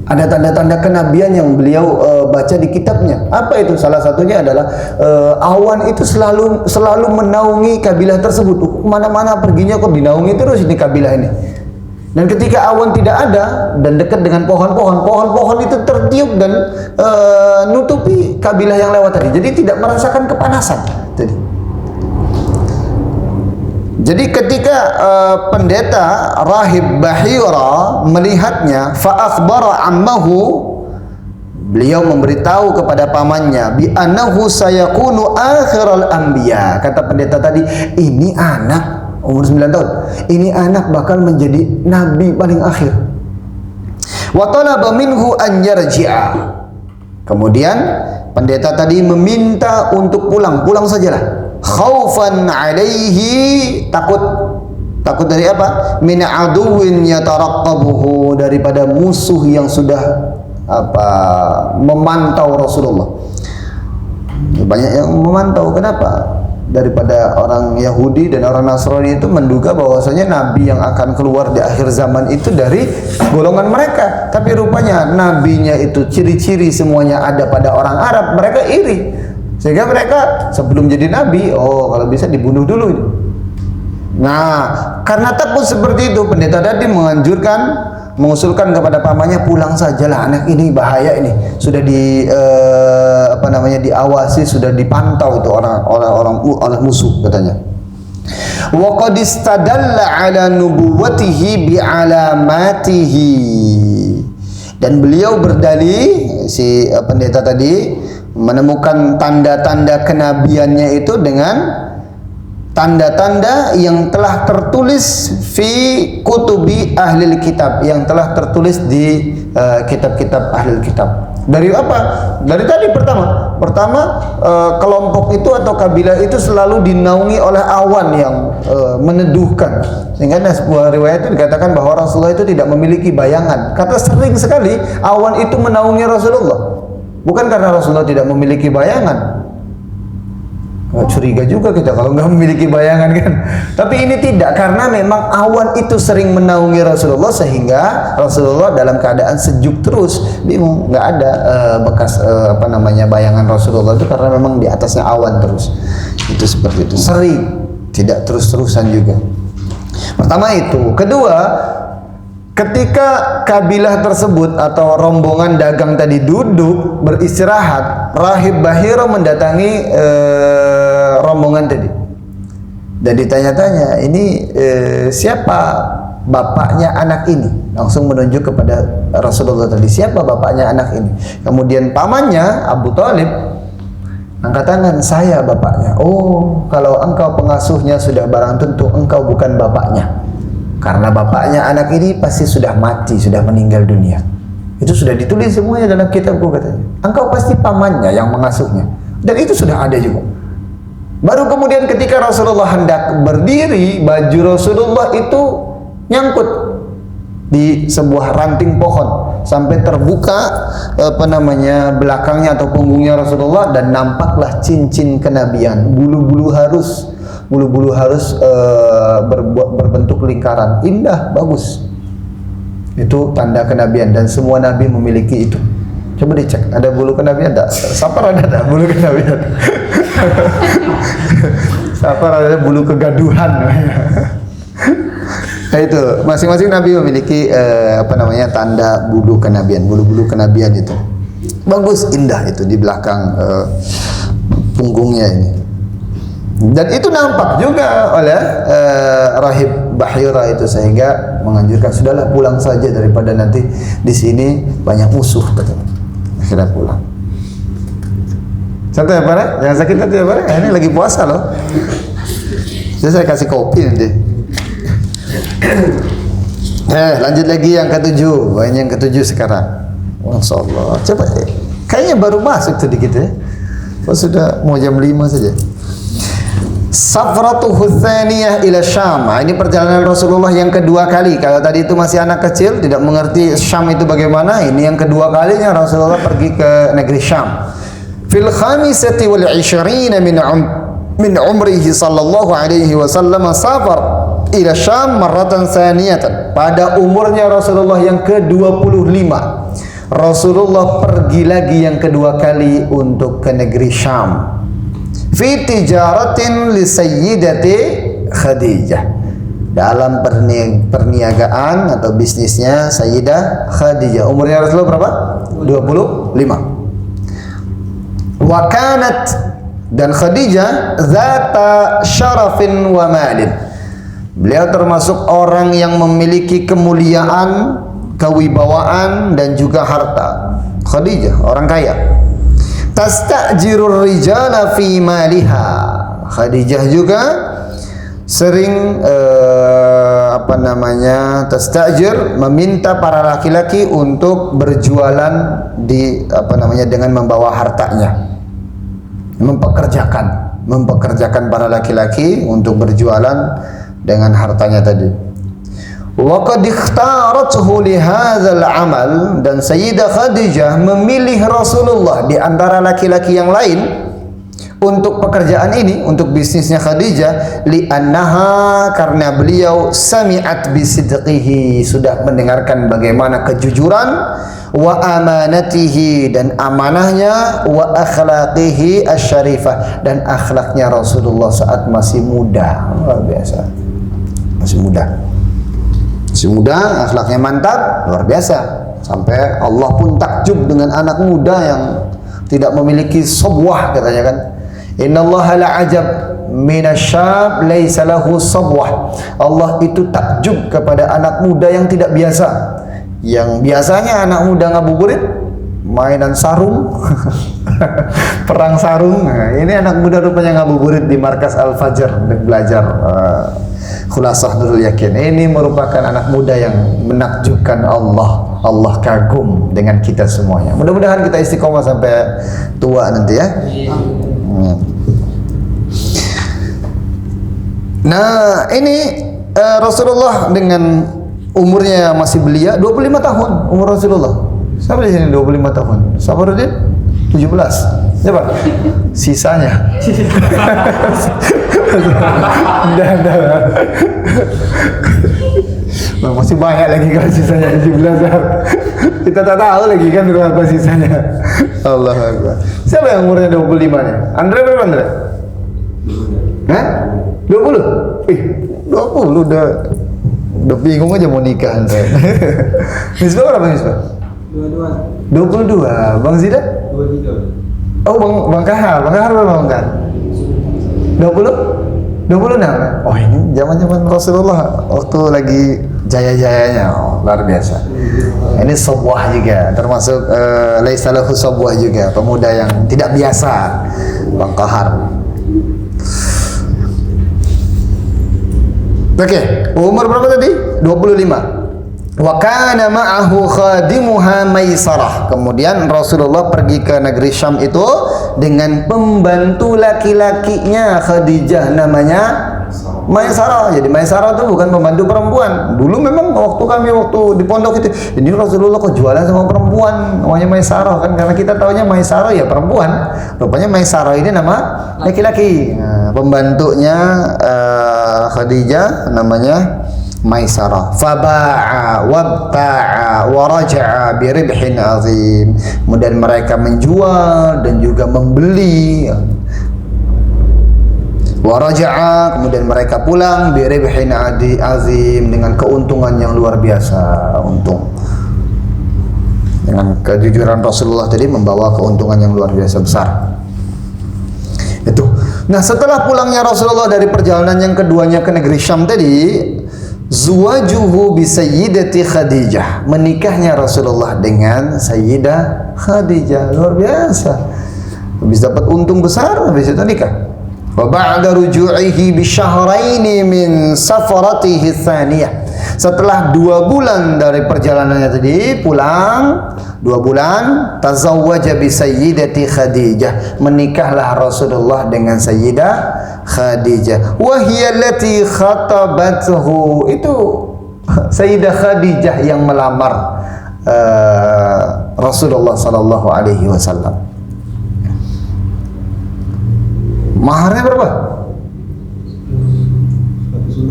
ada tanda-tanda kenabian yang beliau baca di kitabnya. Apa itu? Salah satunya adalah awan itu selalu menaungi kabilah tersebut. Mana-mana perginya kok dinaungi terus ini kabilah ini. Dan ketika awan tidak ada dan dekat dengan pohon-pohon itu tertiup dan nutupi kabilah yang lewat tadi. Jadi tidak merasakan kepanasan. Jadi ketika pendeta rahib Bahira melihatnya, fa akhbara ammahu, beliau memberitahu kepada pamannya, bi annahu sayakunu akhiral anbiya. Kata pendeta tadi, ini anak umur 9 tahun, ini anak bakal menjadi nabi paling akhir. Wa talaba minhu an yarji'a. Kemudian pendeta tadi meminta untuk pulang sajalah. Khaufan alaihi, takut dari apa? Min aduwin yataraqqabuhu, daripada musuh yang sudah memantau Rasulullah. Banyak yang memantau. Kenapa? Daripada orang Yahudi dan orang Nasrani itu menduga bahwasanya nabi yang akan keluar di akhir zaman itu dari golongan mereka, tapi rupanya nabinya itu ciri-ciri semuanya ada pada orang Arab. Mereka iri, sehingga mereka sebelum jadi nabi, kalau bisa dibunuh dulu. Nah, karena takut seperti itu, pendeta tadi mengusulkan kepada pamannya, pulang sajalah, anak ini bahaya, ini sudah diawasi, sudah dipantau itu oleh musuh, katanya. Wa qad istadalla ala nubuwwatihi bi alamatihi, dan beliau berdalih, si pendeta tadi menemukan tanda-tanda kenabiannya itu dengan tanda-tanda yang telah tertulis fi kutubi ahlil kitab, yang telah tertulis di kitab-kitab ahlil kitab. Dari apa? Dari tadi pertama kelompok itu atau kabilah itu selalu dinaungi oleh awan yang meneduhkan, sehingga ada sebuah riwayat itu dikatakan bahwa Rasulullah itu tidak memiliki bayangan. Kata sering sekali awan itu menaungi Rasulullah, bukan karena Rasulullah tidak memiliki bayangan. Curiga juga kita kalau nggak memiliki bayangan kan. Tapi ini tidak, karena memang awan itu sering menaungi Rasulullah, sehingga Rasulullah dalam keadaan sejuk terus, bingung, nggak ada bekas bayangan Rasulullah itu, karena memang di atasnya awan terus. Itu seperti itu, sering, tidak terus-terusan juga. Pertama itu. Kedua, ketika kabilah tersebut atau rombongan dagang tadi duduk beristirahat, rahib Bahira mendatangi rombongan tadi dan ditanya-tanya, ini siapa bapaknya anak ini? Langsung menunjuk kepada Rasulullah tadi, siapa bapaknya anak ini? Kemudian pamannya Abu Talib angkat tangan, saya bapaknya. Oh, kalau engkau pengasuhnya sudah barang tentu engkau bukan bapaknya, karena bapaknya anak ini pasti sudah mati, sudah meninggal dunia. Itu sudah ditulis semuanya dalam kitabku, katanya. Engkau pasti pamannya yang mengasuhnya, dan itu sudah ada juga. Baru kemudian ketika Rasulullah hendak berdiri, baju Rasulullah itu nyangkut di sebuah ranting pohon sampai terbuka belakangnya atau punggungnya Rasulullah, dan nampaklah cincin kenabian, bulu-bulu harus berbentuk lingkaran, indah, bagus. Itu tanda kenabian dan semua nabi memiliki itu. Coba dicek, ada bulu kenabian tak? Safar ada tak bulu kenabian? Safar ada bulu kegaduhan. Nah itu, masing-masing nabi memiliki tanda bulu kenabian, bulu-bulu kenabian itu. Bagus, indah itu di belakang punggungnya ini. Dan itu nampak juga oleh Rahib Bahira itu, sehingga menganjurkan sudahlah pulang saja daripada nanti di sini banyak musuh, katanya. Akhirnya pulang. Santai ya, Pak? Jangan sakit nanti ya, Pak? Ini lagi puasa loh. Jadi saya kasih kopi nanti. Lanjut lagi yang ketujuh. Ini yang ketujuh sekarang. Masya Allah. Coba, kayaknya baru masuk sedikit ya. Oh, sudah mau jam 5 saja. Safratuhu tsaniyah ila Syam. Ini perjalanan Rasulullah yang kedua kali. Kalau tadi itu masih anak kecil, tidak mengerti Syam itu bagaimana. Ini yang kedua kalinya Rasulullah pergi ke negeri Syam. Fil khamisati wal 20 min umrihi sallallahu alaihi wasallam safar ila Syam marratan tsaniyatan. Pada umurnya Rasulullah yang ke-25, Rasulullah pergi lagi yang kedua kali untuk ke negeri Syam. Fi tijaratin li sayyidati Khadijah, dalam perniagaan atau bisnisnya Sayyidah Khadijah. Umurnya Rasulullah berapa? 25. Wa kanat, dan Khadijah zata syarafin wa malin. Beliau termasuk orang yang memiliki kemuliaan, kewibawaan dan juga harta. Khadijah orang kaya. Tastajirur rijala fi maliha. Khadijah juga sering tastajir, meminta para laki-laki untuk berjualan di dengan membawa hartanya. Mempekerjakan para laki-laki untuk berjualan dengan hartanya tadi. Wa qad ikhtarathu li hadzal amal, dan Sayyidah Khadijah memilih Rasulullah di antara laki-laki yang lain untuk pekerjaan ini, untuk bisnisnya Khadijah, li annaha, karena beliau sami'at bisidqihi, sudah mendengarkan bagaimana kejujuran, wa amanatihi, dan amanahnya, wa akhlaqihi asyarifah, dan akhlaknya Rasulullah saat masih muda. Luar biasa. Masih muda, akhlaknya mantap, luar biasa. Sampai Allah pun takjub dengan anak muda yang tidak memiliki sabwah, katanya kan. Innallaha la'ajab minasyab laisa lahu sabwah. Allah itu takjub kepada anak muda yang tidak biasa. Yang biasanya anak muda ngabuburit, mainan sarung, perang sarung. Nah, ini anak muda rupanya ngabuburit di markas Al-Fajr untuk belajar Khulasah Nurul Yakin. Ini merupakan anak muda yang menakjubkan Allah. Allah kagum dengan kita semuanya. Mudah-mudahan kita istiqomah sampai tua nanti ya. Nah, ini Rasulullah dengan umurnya masih belia, 25 tahun umur Rasulullah. Siapa di sini 25 tahun? Sabaruddin 17. Coba sisanya. Masih banyak lagi kalau sisanya 17. Kita tak tahu lagi kan berapa sisanya. Allahu Akbar. Siapa yang umurnya 25 nih? Andre berapa Andre? Hah? 20? 20 udah bingung aja mau nikah Andre. Misbah berapa Misbah? 22. Bang Zidan? 23. Oh, Bang Kahar berapa Bang Kahar? 20? 26? Oh, ini zaman-zaman Rasulullah waktu lagi jaya-jayanya. Oh, luar biasa. Ini sabwah juga, termasuk laisa lahu sabwah juga, pemuda yang tidak biasa, Bang Kahar. Oke, umur berapa tadi? 25. Wa kana ma'ahu khadimuha Maisarah. Kemudian Rasulullah pergi ke negeri Syam itu dengan pembantu laki-lakinya Khadijah, namanya Maisarah. Jadi Maisarah itu bukan pembantu perempuan. Dulu memang waktu di pondok itu, ini Rasulullah kok jualan sama perempuan, namanya Maisarah kan, karena kita taunya Maisarah ya perempuan. Rupanya Maisarah ini nama laki-laki. Nah, pembantunya Khadijah namanya Maisarah. Faba'a wabta'a wa raja'a bi ribhin azim. Kemudian mereka menjual dan juga membeli. Wa raja'a, kemudian mereka pulang bi ribhin azim, dengan keuntungan yang luar biasa. Untung. Dengan kejujuran Rasulullah tadi membawa keuntungan yang luar biasa besar. Itu. Nah, setelah pulangnya Rasulullah dari perjalanan yang keduanya ke negeri Syam tadi, zuwajuhu bi sayyidati Khadijah, menikahnya Rasulullah dengan Sayyidah Khadijah. Luar biasa. Habis dapat untung besar, habis itu nikah. Wa ba'da ruju'ihi bi syahraini min safaratihi tsaniyah. Setelah 2 bulan dari perjalanannya tadi, pulang 2 bulan, tazawwaja bi sayyidati Khadijah, menikahlah Rasulullah dengan Sayyidah Khadijah. Wa hiya allati khatabathu, itu Sayyidah Khadijah yang melamar Rasulullah sallallahu alaihi wasallam. Maharnya berapa?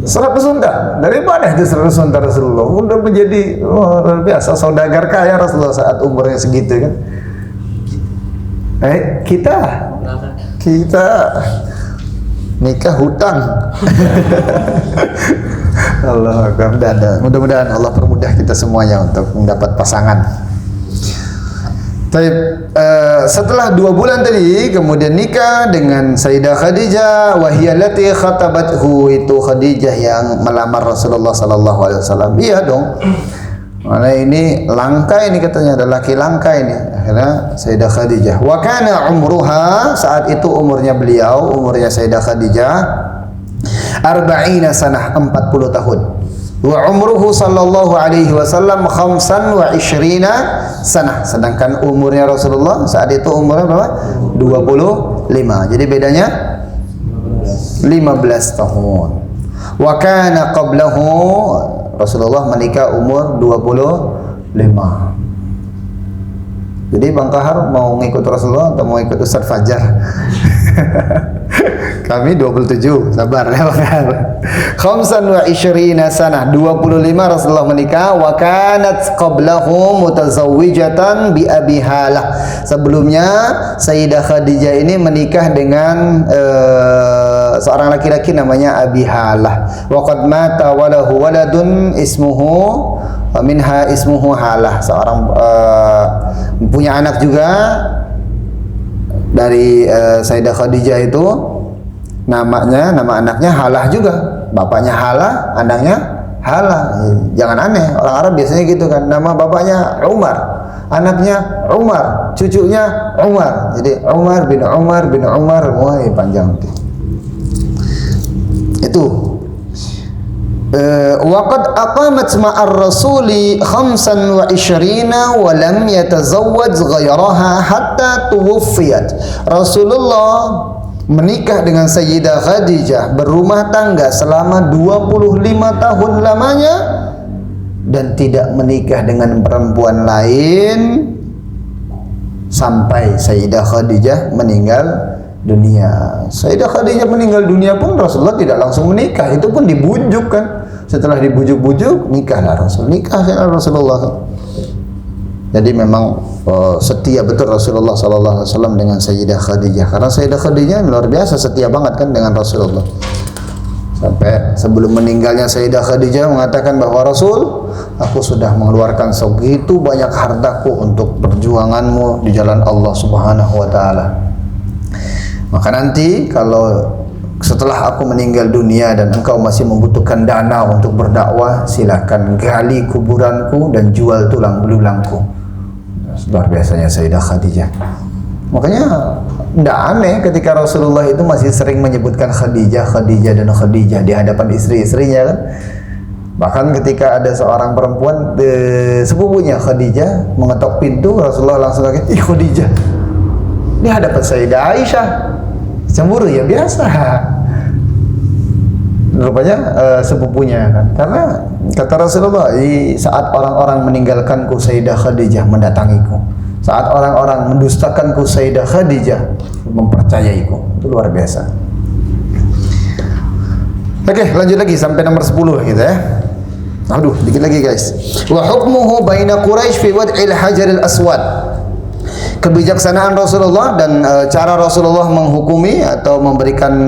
100 unta. Dari mana itu 100 unta Rasulullah? Udah menjadi luar biasa saudagar kaya Rasulullah saat umurnya segitu kan. Kita nikah hutang. Allah Akbar. Mudah-mudahan Allah permudah kita semuanya untuk mendapat pasangan. Setelah 2 bulan tadi, kemudian nikah dengan Sayyidah Khadijah. Wahiyallati khatabathu, itu Khadijah yang melamar Rasulullah sallallahu alaihi wasallam. Iya dong. Mana ini langka, ini katanya ada laki langka ini. Akhirnya Sayyidah Khadijah. Wa kana umruha, saat itu umurnya beliau, umurnya Sayyidah Khadijah 40 sanah, 40 tahun. Wa umruhu sallallahu alaihi wasallam 25 sanah, sedangkan umurnya Rasulullah saat itu umurnya berapa? 25. Jadi bedanya 15 tahun. Wa kana qablahu, Rasulullah menikah umur 25. Jadi Bang Kahar mau ngikut Rasulullah atau mau ikut Ustaz Fajar? Kami 27, sabar ya Bang Kahar. 25 sanah, 25 Rasulullah menikah. Wa kanat qablahu mutazawwijatan bi Abi Halah. Sebelumnya Sayyidah Khadijah ini menikah dengan seorang laki-laki namanya Abi Halah. Wa qad mata wa lahu waladun ismuhu minha ismuhu Halah, seorang punya anak juga dari Sayyidah Khadijah itu, nama anaknya Halah juga. Bapaknya Halah, anaknya Halah. Jangan aneh, orang Arab biasanya gitu kan, nama bapaknya Umar, anaknya Umar, cucunya Umar. Jadi Umar bin Umar bin Umar, wah panjang. Itu waqad aqamat ma'ar rasuli 25 wa lam yatazawwaj ghayraha hatta tuwfiyat. Rasulullah menikah dengan Sayyidah Khadijah, berumah tangga selama 25 tahun lamanya dan tidak menikah dengan perempuan lain sampai Sayyidah Khadijah meninggal dunia. Sayyidah Khadijah meninggal dunia pun Rasulullah tidak langsung menikah, itu pun dibujuk kan. Setelah dibujuk-bujuk, nikahlah Rasulullah. Jadi memang setia betul Rasulullah sallallahu alaihi wasallam dengan Sayyidah Khadijah, karena Sayyidah Khadijah luar biasa setia banget kan dengan Rasulullah. Sampai sebelum meninggalnya Sayyidah Khadijah mengatakan bahwa Rasul, aku sudah mengeluarkan segitu banyak hartaku untuk perjuanganmu di jalan Allah Subhanahu wa taala. Maka nanti kalau setelah aku meninggal dunia dan engkau masih membutuhkan dana untuk berdakwah, silakan gali kuburanku dan jual tulang belulangku. Luar biasanya Sayyidah Khadijah. Makanya tidak aneh ketika Rasulullah itu masih sering menyebutkan Khadijah dan Khadijah di hadapan istri-istrinya kan. Bahkan ketika ada seorang perempuan sepupunya Khadijah mengetok pintu, Rasulullah langsung kaget, "Ih Khadijah." Di hadapan Sayyidah Aisyah. Cemburu ya biasa. Rupanya sepupunya kan. Karena kata Rasulullah, saat orang-orang meninggalkanku Sayyidah Khadijah mendatangiku. Saat orang-orang mendustakanku Sayyidah Khadijah mempercayaiku. Itu luar biasa. Oke, lanjut lagi sampai nomor 10 gitu ya. Aduh, dikit lagi guys. Wa hukmuhu baina Quraisy fi wad'il hajaril aswad. Kebijaksanaan Rasulullah dan cara Rasulullah menghukumi atau memberikan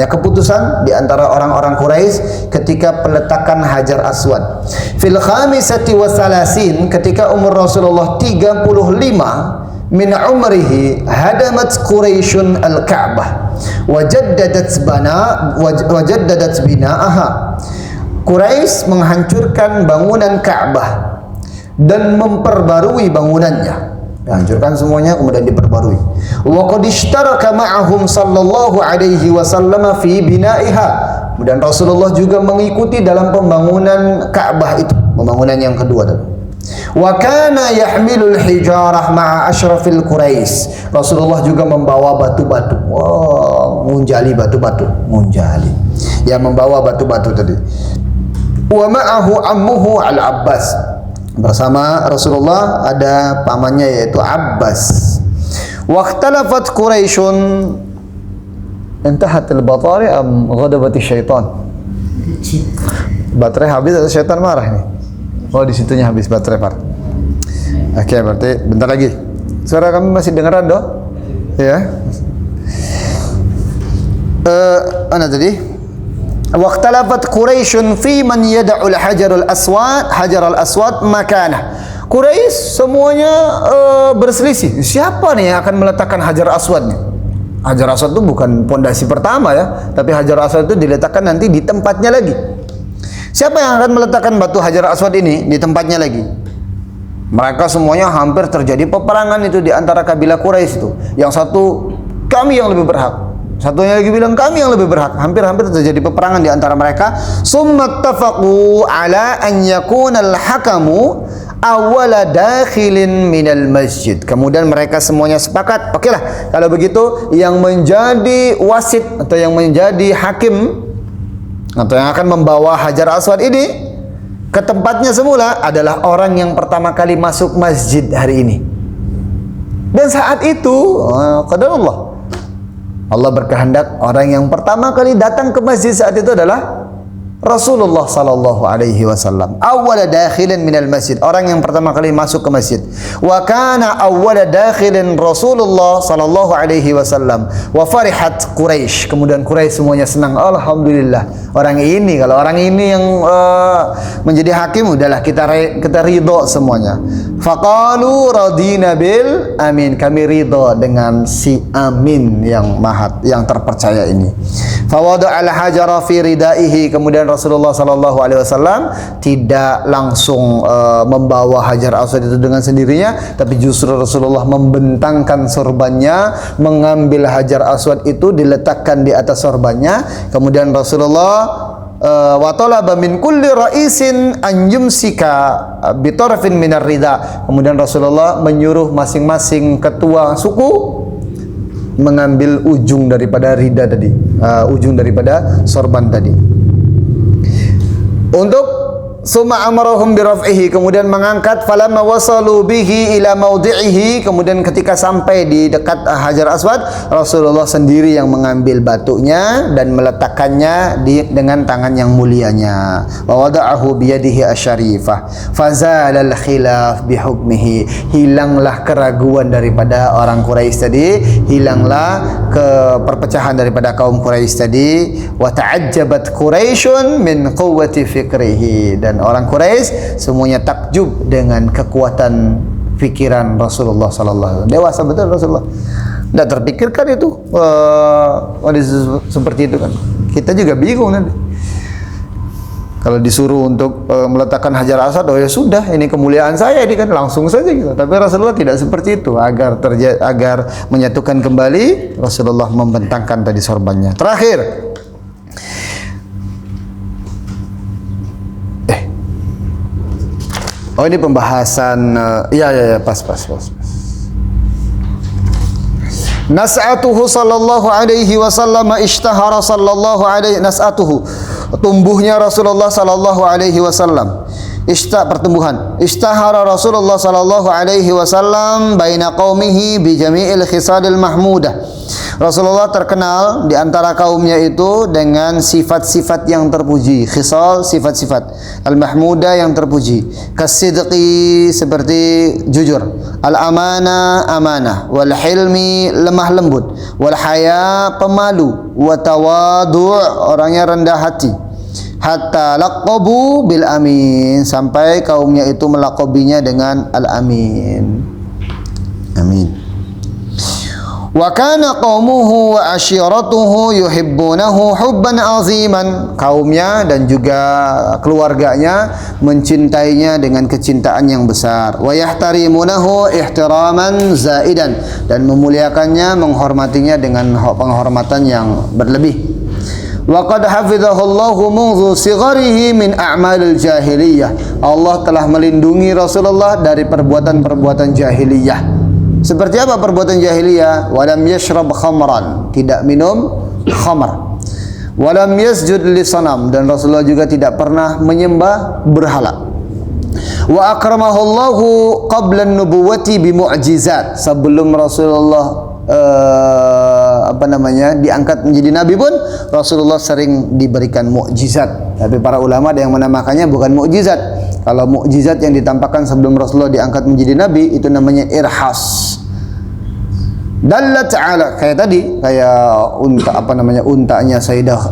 keputusan di antara orang-orang Quraisy ketika peletakan Hajar Aswad. Fil khamisati wasalasin, ketika umur Rasulullah 35 min umrihi, hadamat Quraisyun al-Ka'bah wajaddadat bina'aha. Quraisy menghancurkan bangunan Ka'bah dan memperbarui bangunannya. Dihancurkan semuanya kemudian diperbarui. Wa qad ishtaraka ma'ahum sallallahu alaihi wasallam fi bina'iha. Kemudian Rasulullah juga mengikuti dalam pembangunan Ka'bah itu, pembangunan yang kedua tadi. Wa kana yahmilul hijarah ma'a asyrafil Quraisy. Rasulullah juga membawa batu-batu. Ngunjali batu-batu, ngunjali. Ya, membawa batu-batu tadi. Wa ma'ahu ammuhu Al-Abbas. Bersama Rasulullah ada pamannya yaitu Abbas. Waqtalafat Quraisyun, intahat al-batari am ghadabati syaitan. Baterai habis atau syaitan marah ini? Oh, di situnya habis baterai, Pak. Oke, berarti bentar lagi. Suara kami masih dengaran doh? Ya. Mana tadi? Waqtalafat Quraisyun fi man yad'ul hajarul aswad makanah. Quraisy semuanya berselisih. Siapa nih yang akan meletakkan Hajar Aswad nih? Hajar Aswad itu bukan pondasi pertama ya, tapi Hajar Aswad itu diletakkan nanti di tempatnya lagi. Siapa yang akan meletakkan batu Hajar Aswad ini di tempatnya lagi? Mereka semuanya hampir terjadi peperangan itu di antara kabilah Quraisy itu. Yang satu, kami yang lebih berhak. Satunya lagi bilang kami yang lebih berhak. Hampir-hampir terjadi peperangan di antara mereka. Summa tafaqu ala an yakuna al-hakamu awwala dakhilin minal masjid. Kemudian mereka semuanya sepakat, okelah kalau begitu yang menjadi wasit atau yang menjadi hakim atau yang akan membawa Hajar Aswad ini ke tempatnya semula adalah orang yang pertama kali masuk masjid hari ini. Dan saat itu qadarullah, Allah berkehendak orang yang pertama kali datang ke masjid saat itu adalah Rasulullah sallallahu alaihi wasallam. Awwala dakhilin minal masjid, orang yang pertama kali masuk ke masjid. Wa kana awwala dakhilin Rasulullah sallallahu alaihi wasallam. Wa farihat Quraisy. Kemudian Quraisy semuanya senang. Alhamdulillah. Orang ini, kalau orang ini yang menjadi hakim, udahlah kita ridho semuanya. Faqalu radina bil amin. Kami ridho dengan si Amin yang yang terpercaya ini. Fawada al hajara fi ridaihi. Kemudian Rasulullah sallallahu alaihi wasallam tidak langsung membawa Hajar Aswad itu dengan sendirinya, tapi justru Rasulullah membentangkan sorbannya, mengambil Hajar Aswad itu diletakkan di atas sorbannya. Kemudian Rasulullah wa talaba min kulli ra'isin an yumsika bi tarfin minar rida. Kemudian Rasulullah menyuruh masing-masing ketua suku mengambil ujung daripada rida tadi, ujung daripada sorban tadi. Untuk summa amarahum biraf'ihi, kemudian mengangkat, falamma wasalu bihi ila maudhi'ihi, kemudian ketika sampai di dekat Hajar Aswad, Rasulullah sendiri yang mengambil batunya dan meletakkannya dengan tangan yang mulianya. Wa wada'ahu biyadihi asyarifah fazalal khilaf bihukmihi. Hilanglah keraguan daripada orang Quraisy tadi, hilanglah perpecahan daripada kaum Quraisy tadi. Wa ta'ajjabat Quraisyun min quwwati fikrihi, dan orang Quraisy semuanya takjub dengan kekuatan pikiran Rasulullah sallallahu alaihi wasallam. Dewasa betul Rasulullah. Tidak terpikirkan itu seperti itu kan. Kita juga bingung nanti. Kalau disuruh untuk meletakkan Hajar Aswad, oh ya sudah, ini kemuliaan saya ini kan, langsung saja gitu. Tapi Rasulullah tidak seperti itu. Agar menyatukan kembali, Rasulullah membentangkan tadi sorbannya. Terakhir, oh ini pembahasan pas. Nas'atuhu sallallahu alaihi wasallam ishtahara sallallahu alaihi nas'atuhu, tumbuhnya Rasulullah sallallahu alaihi wasallam pertumbuhan. Istahara Rasulullah sallallahu alaihi wasallam baina qaumihi bi jami'il khisalil mahmudah. Rasulullah terkenal di antara kaumnya itu dengan sifat-sifat yang terpuji. Khisal, sifat-sifat al-mahmudah yang terpuji. Kasidqi, seperti jujur. Al-amana, amanah. Wal hilmi, lemah lembut. Wal haya, pemalu. Wa tawadu', orangnya rendah hati. Hatta laqabu bil amin, sampai kaumnya itu melaqabinya dengan al-amin. Amin. Wa kana qaumuhu wa ashiratuhu yuhibbunahu hubban aziman. Kaumnya dan juga keluarganya mencintainya dengan kecintaan yang besar. Wa yahtarimunahu ihtiraman zaidan, dan memuliakannya, menghormatinya dengan penghormatan yang berlebih. Wa qad hafizahullahu munzu sigharihi min a'malil jahiliyah. Allah telah melindungi Rasulullah dari perbuatan-perbuatan jahiliyah. Seperti apa perbuatan jahiliyah? Walam yashrab khamran, tidak minum khamar. Walam yasjud li sanam, dan Rasulullah juga tidak pernah menyembah berhala. Wa akramahullahu qabla an-nubuwati bi mu'jizat. Sebelum Rasulullah diangkat menjadi nabi pun Rasulullah sering diberikan mukjizat. Tapi para ulama ada yang menamakannya bukan mukjizat. Kalau mukjizat yang ditampakkan sebelum Rasulullah diangkat menjadi nabi itu namanya irhas. Dallat ta'ala, kayak tadi, kayak untanya Sayyidah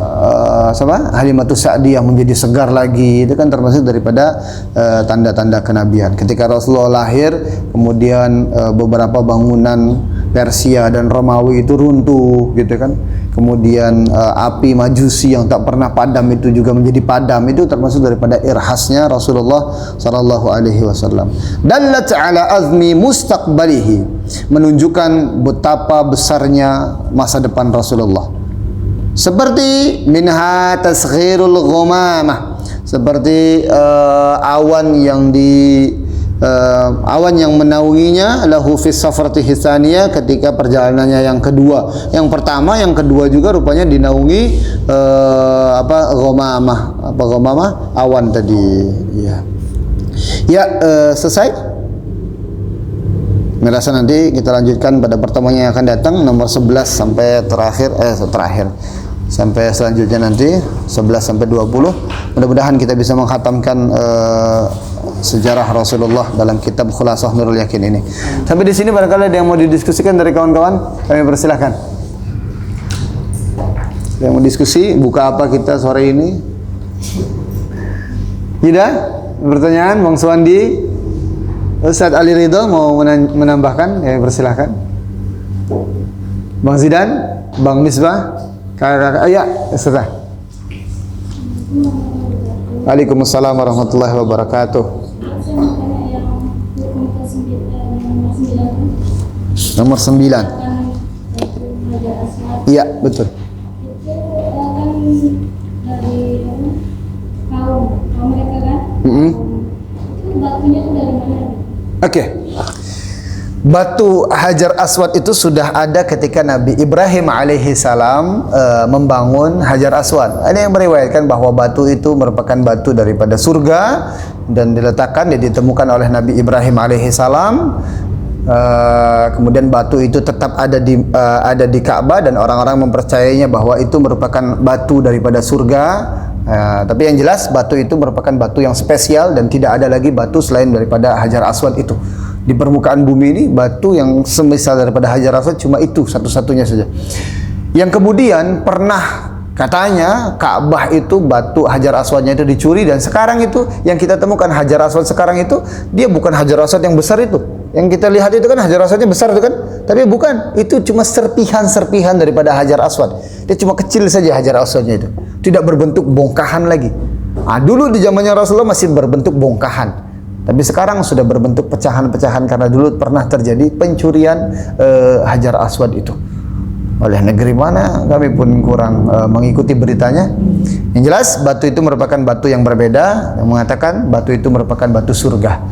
Halimatus Sa'diyah menjadi segar lagi, itu kan termasuk daripada tanda-tanda kenabian. Ketika Rasulullah lahir, kemudian beberapa bangunan Persia dan Romawi itu runtuh, gitu kan. Kemudian api Majusi yang tak pernah padam itu juga menjadi padam. Itu termasuk daripada irhasnya Rasulullah sallallahu alaihi wasallam. Dallat ala azmi mustaqbalihi, menunjukkan betapa besarnya masa depan Rasulullah. Seperti minha tasghirul ghamamah, seperti awan yang menaunginya lahu fis safaratihi tsaniyah, ketika perjalanannya yang kedua. Yang pertama, yang kedua juga rupanya dinaungi ghamamah, awan tadi. Selesai. Merasa nanti kita lanjutkan pada pertemuan yang akan datang, nomor 11 sampai terakhir sampai selanjutnya nanti 11 sampai 20. Mudah-mudahan kita bisa menghatamkan sejarah Rasulullah dalam kitab Khulasah Nurul Yakin ini. Sampai di sini barangkali ada yang mau didiskusikan dari kawan-kawan, kami persilahkan. Yang mau diskusi, buka apa kita sore ini? Tidak? Pertanyaan, Bang Suwandi, Ustaz Ali Ridho mau menambahkan? Ya, persilahkan. Bang Zidan, Bang Misbah, kakak-kakak, ya, Ustaz. Waalaikumsalam warahmatullahi wabarakatuh. Nomor 9. Iya, betul. Oke. Batu Hajar Aswad itu sudah ada ketika Nabi Ibrahim alaihissalam membangun Hajar Aswad. Ada yang meriwayatkan bahwa batu itu merupakan batu daripada surga dan ditemukan oleh Nabi Ibrahim alaihissalam. Kemudian batu itu tetap ada di Ka'bah dan orang-orang mempercayainya bahwa itu merupakan batu daripada surga. Tapi yang jelas batu itu merupakan batu yang spesial dan tidak ada lagi batu selain daripada Hajar Aswad itu. Di permukaan bumi ini batu yang semisal daripada Hajar Aswad cuma itu satu-satunya saja. Yang kemudian pernah katanya Ka'bah itu batu Hajar Aswadnya itu dicuri, dan sekarang itu yang kita temukan Hajar Aswad sekarang itu dia bukan Hajar Aswad yang besar itu. Yang kita lihat itu kan Hajar Aswadnya besar itu kan, tapi bukan, itu cuma serpihan-serpihan daripada Hajar Aswad. Dia cuma kecil saja Hajar Aswadnya itu, tidak berbentuk bongkahan lagi. Dulu di zamannya Rasulullah masih berbentuk bongkahan. Tapi sekarang sudah berbentuk pecahan-pecahan karena dulu pernah terjadi pencurian Hajar Aswad itu. Oleh negeri mana kami pun kurang mengikuti beritanya. Yang jelas batu itu merupakan batu yang berbeda, yang mengatakan batu itu merupakan batu surga.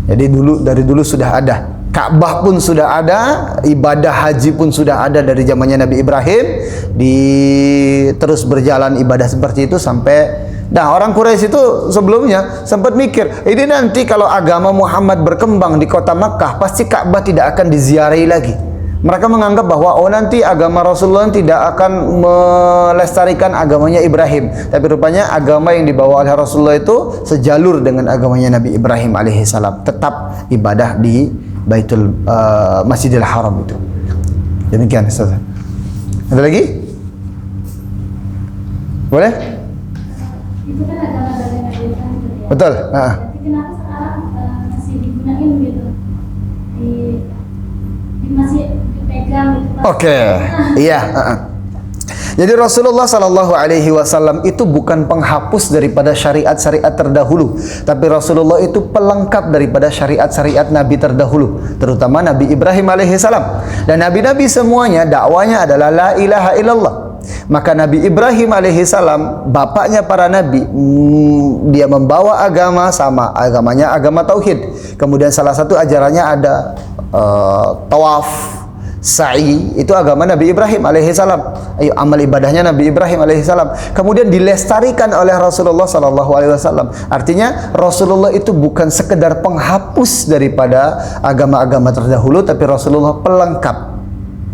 Jadi dari dulu sudah ada. Ka'bah pun sudah ada, ibadah haji pun sudah ada dari zamannya Nabi Ibrahim. Terus berjalan ibadah seperti itu sampai Nah, orang Quraisy itu sebelumnya sempat mikir, ini nanti kalau agama Muhammad berkembang di kota Makkah, pasti Ka'bah tidak akan diziarahi lagi. Mereka menganggap bahwa nanti agama Rasulullah tidak akan melestarikan agamanya Ibrahim. Tapi rupanya agama yang dibawa oleh Rasulullah itu sejalur dengan agamanya Nabi Ibrahim alaihissalam. Tetap ibadah di Baitul Masjidil Haram itu. Demikian, Ustaz. Ada lagi? Boleh? Itu kan agama dari Nabi Ibrahim gitu ya. Betul. Tapi kenapa sekarang masih digunakan gitu? Masih dipegang gitu Pak. Oke. Iya, Jadi Rasulullah Sallallahu Alaihi Wasallam itu bukan penghapus daripada syariat-syariat terdahulu, tapi Rasulullah itu pelengkap daripada syariat-syariat Nabi terdahulu, terutama Nabi Ibrahim alaihissalam. Dan Nabi-Nabi semuanya dakwanya adalah la ilaha illallah. Maka Nabi Ibrahim alaihissalam, bapaknya para nabi, dia membawa agama sama agamanya agama tauhid. Kemudian salah satu ajarannya ada tawaf, sa'i, itu agama Nabi Ibrahim alaihissalam. Amal ibadahnya Nabi Ibrahim alaihissalam. Kemudian dilestarikan oleh Rasulullah sallallahu alaihi wasallam. Artinya Rasulullah itu bukan sekedar penghapus daripada agama-agama terdahulu, tapi Rasulullah pelengkap.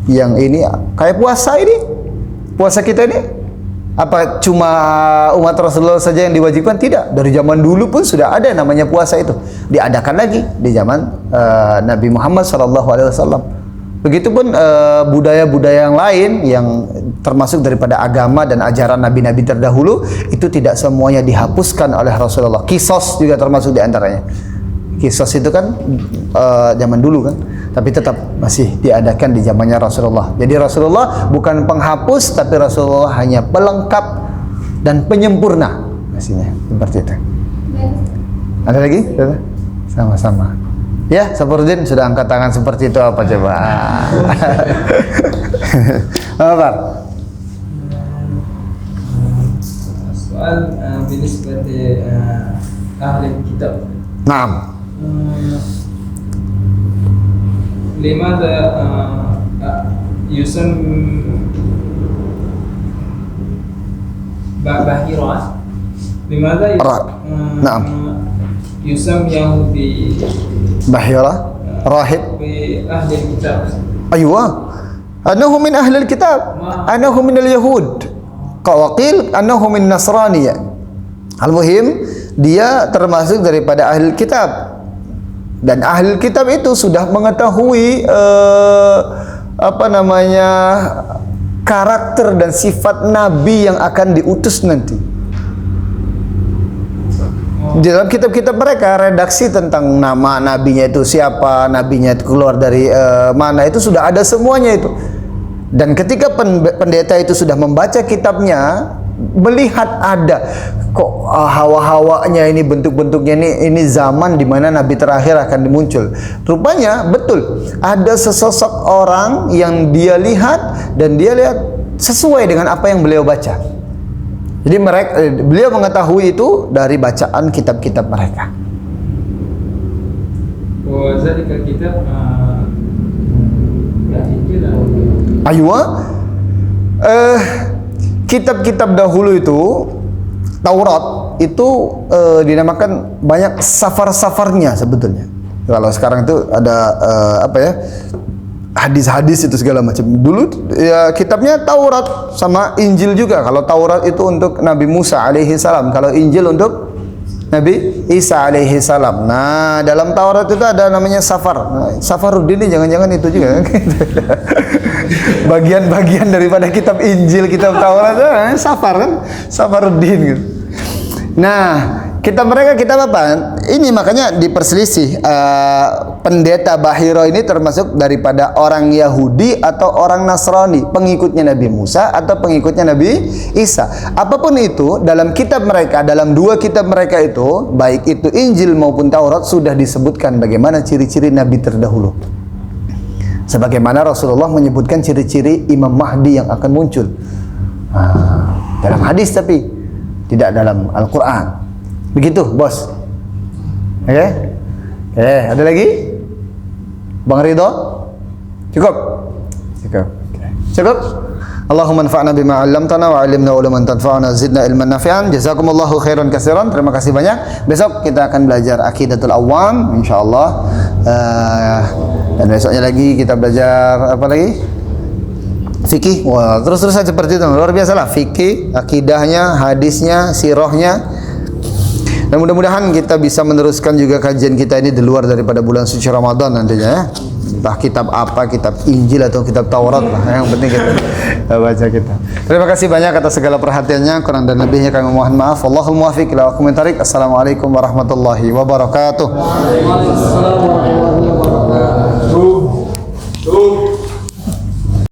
Yang ini kayak puasa ini. Puasa kita ini apa cuma umat Rasulullah saja yang diwajibkan? Tidak. Dari zaman dulu pun sudah ada namanya puasa itu. Diadakan lagi di zaman Nabi Muhammad SAW. Begitupun budaya-budaya yang lain yang termasuk daripada agama dan ajaran nabi-nabi terdahulu itu tidak semuanya dihapuskan oleh Rasulullah. Kisos juga termasuk di antaranya. Kisos itu kan zaman dulu kan, tapi tetap masih diadakan di zamannya Rasulullah. Jadi Rasulullah bukan penghapus, tapi Rasulullah hanya pelengkap dan penyempurna. Maksudnya seperti itu. Ada lagi? Sama-sama. Ya, Saparudin sudah angkat tangan seperti itu apa coba? Apa? Soal بالنسبة أهل الكتاب. Naam. لماذا يسمى بحيرة؟ لماذا نعم. يسميه Bahira, rahib. بأهل الكتاب؟ أيوة، أنه من أهل الكتاب، أنه من اليهود، وقيل أنه من نصرانية. Al-Muhim, dia termasuk daripada ahli kitab. Dan ahli kitab itu sudah mengetahui karakter dan sifat nabi yang akan diutus nanti. Di dalam kitab-kitab mereka, redaksi tentang nama nabinya itu siapa, nabinya itu keluar dari mana, itu sudah ada semuanya itu. Dan ketika pendeta itu sudah membaca kitabnya, melihat ada kok hawa-hawanya ini, bentuk-bentuknya ini zaman di mana nabi terakhir akan muncul. Rupanya betul ada sesosok orang yang dia lihat dan dia lihat sesuai dengan apa yang beliau baca. Jadi beliau mengetahui itu dari bacaan kitab-kitab mereka. وذلك الكتاب الإنجيل. Aywa, kitab-kitab dahulu itu, Taurat itu dinamakan banyak safar-safarnya sebetulnya. Kalau sekarang itu ada hadis-hadis itu segala macam. Dulu ya kitabnya Taurat sama Injil juga. Kalau Taurat itu untuk Nabi Musa alaihi salam, kalau Injil untuk Nabi Isa alaihi salam. Nah, dalam Taurat itu ada namanya safar. Nah, Safaruddin ini jangan-jangan itu juga. Bagian-bagian daripada kitab Injil, kitab Taurat safar kan? Safaruddin gitu. Nah, kitab mereka kitab apa? Ini makanya diperselisih. Pendeta Bahiro ini termasuk daripada orang Yahudi atau orang Nasrani, pengikutnya Nabi Musa atau pengikutnya Nabi Isa. Apapun itu, dalam kitab mereka, dalam dua kitab mereka itu, baik itu Injil maupun Taurat, sudah disebutkan bagaimana ciri-ciri Nabi terdahulu. Sebagaimana Rasulullah menyebutkan ciri-ciri Imam Mahdi yang akan muncul. Dalam hadis tapi tidak dalam Al-Quran. Begitu, bos. Oke? Ada lagi? Bang Ridho? Cukup? Cukup. Allahumma anfa'na bima 'allamtana wa 'allimna uluman tanfa'una zidna ilman nafi'an. Jazakumullahu khairan katsiran. Terima kasih banyak. Besok kita akan belajar Aqidatul Awam insyaallah. Dan besoknya lagi kita belajar apa lagi? Fikih. Wah, terus saja seperti itu. Luar biasa lah fikih, akidahnya, hadisnya, sirahnya. Dan mudah-mudahan kita bisa meneruskan juga kajian kita ini di luar daripada bulan suci Ramadan nantinya ya. Entah kitab apa, kitab Injil atau kitab Taurat lah. Yang penting kita baca kita. Terima kasih banyak atas segala perhatiannya. Kurang dan lebihnya kami mohon maaf. Wallahul muwaffiq ila aqwamit thariq. Assalamualaikum warahmatullahi wabarakatuh. Waalaikumsalam warahmatullahi wabarakatuh.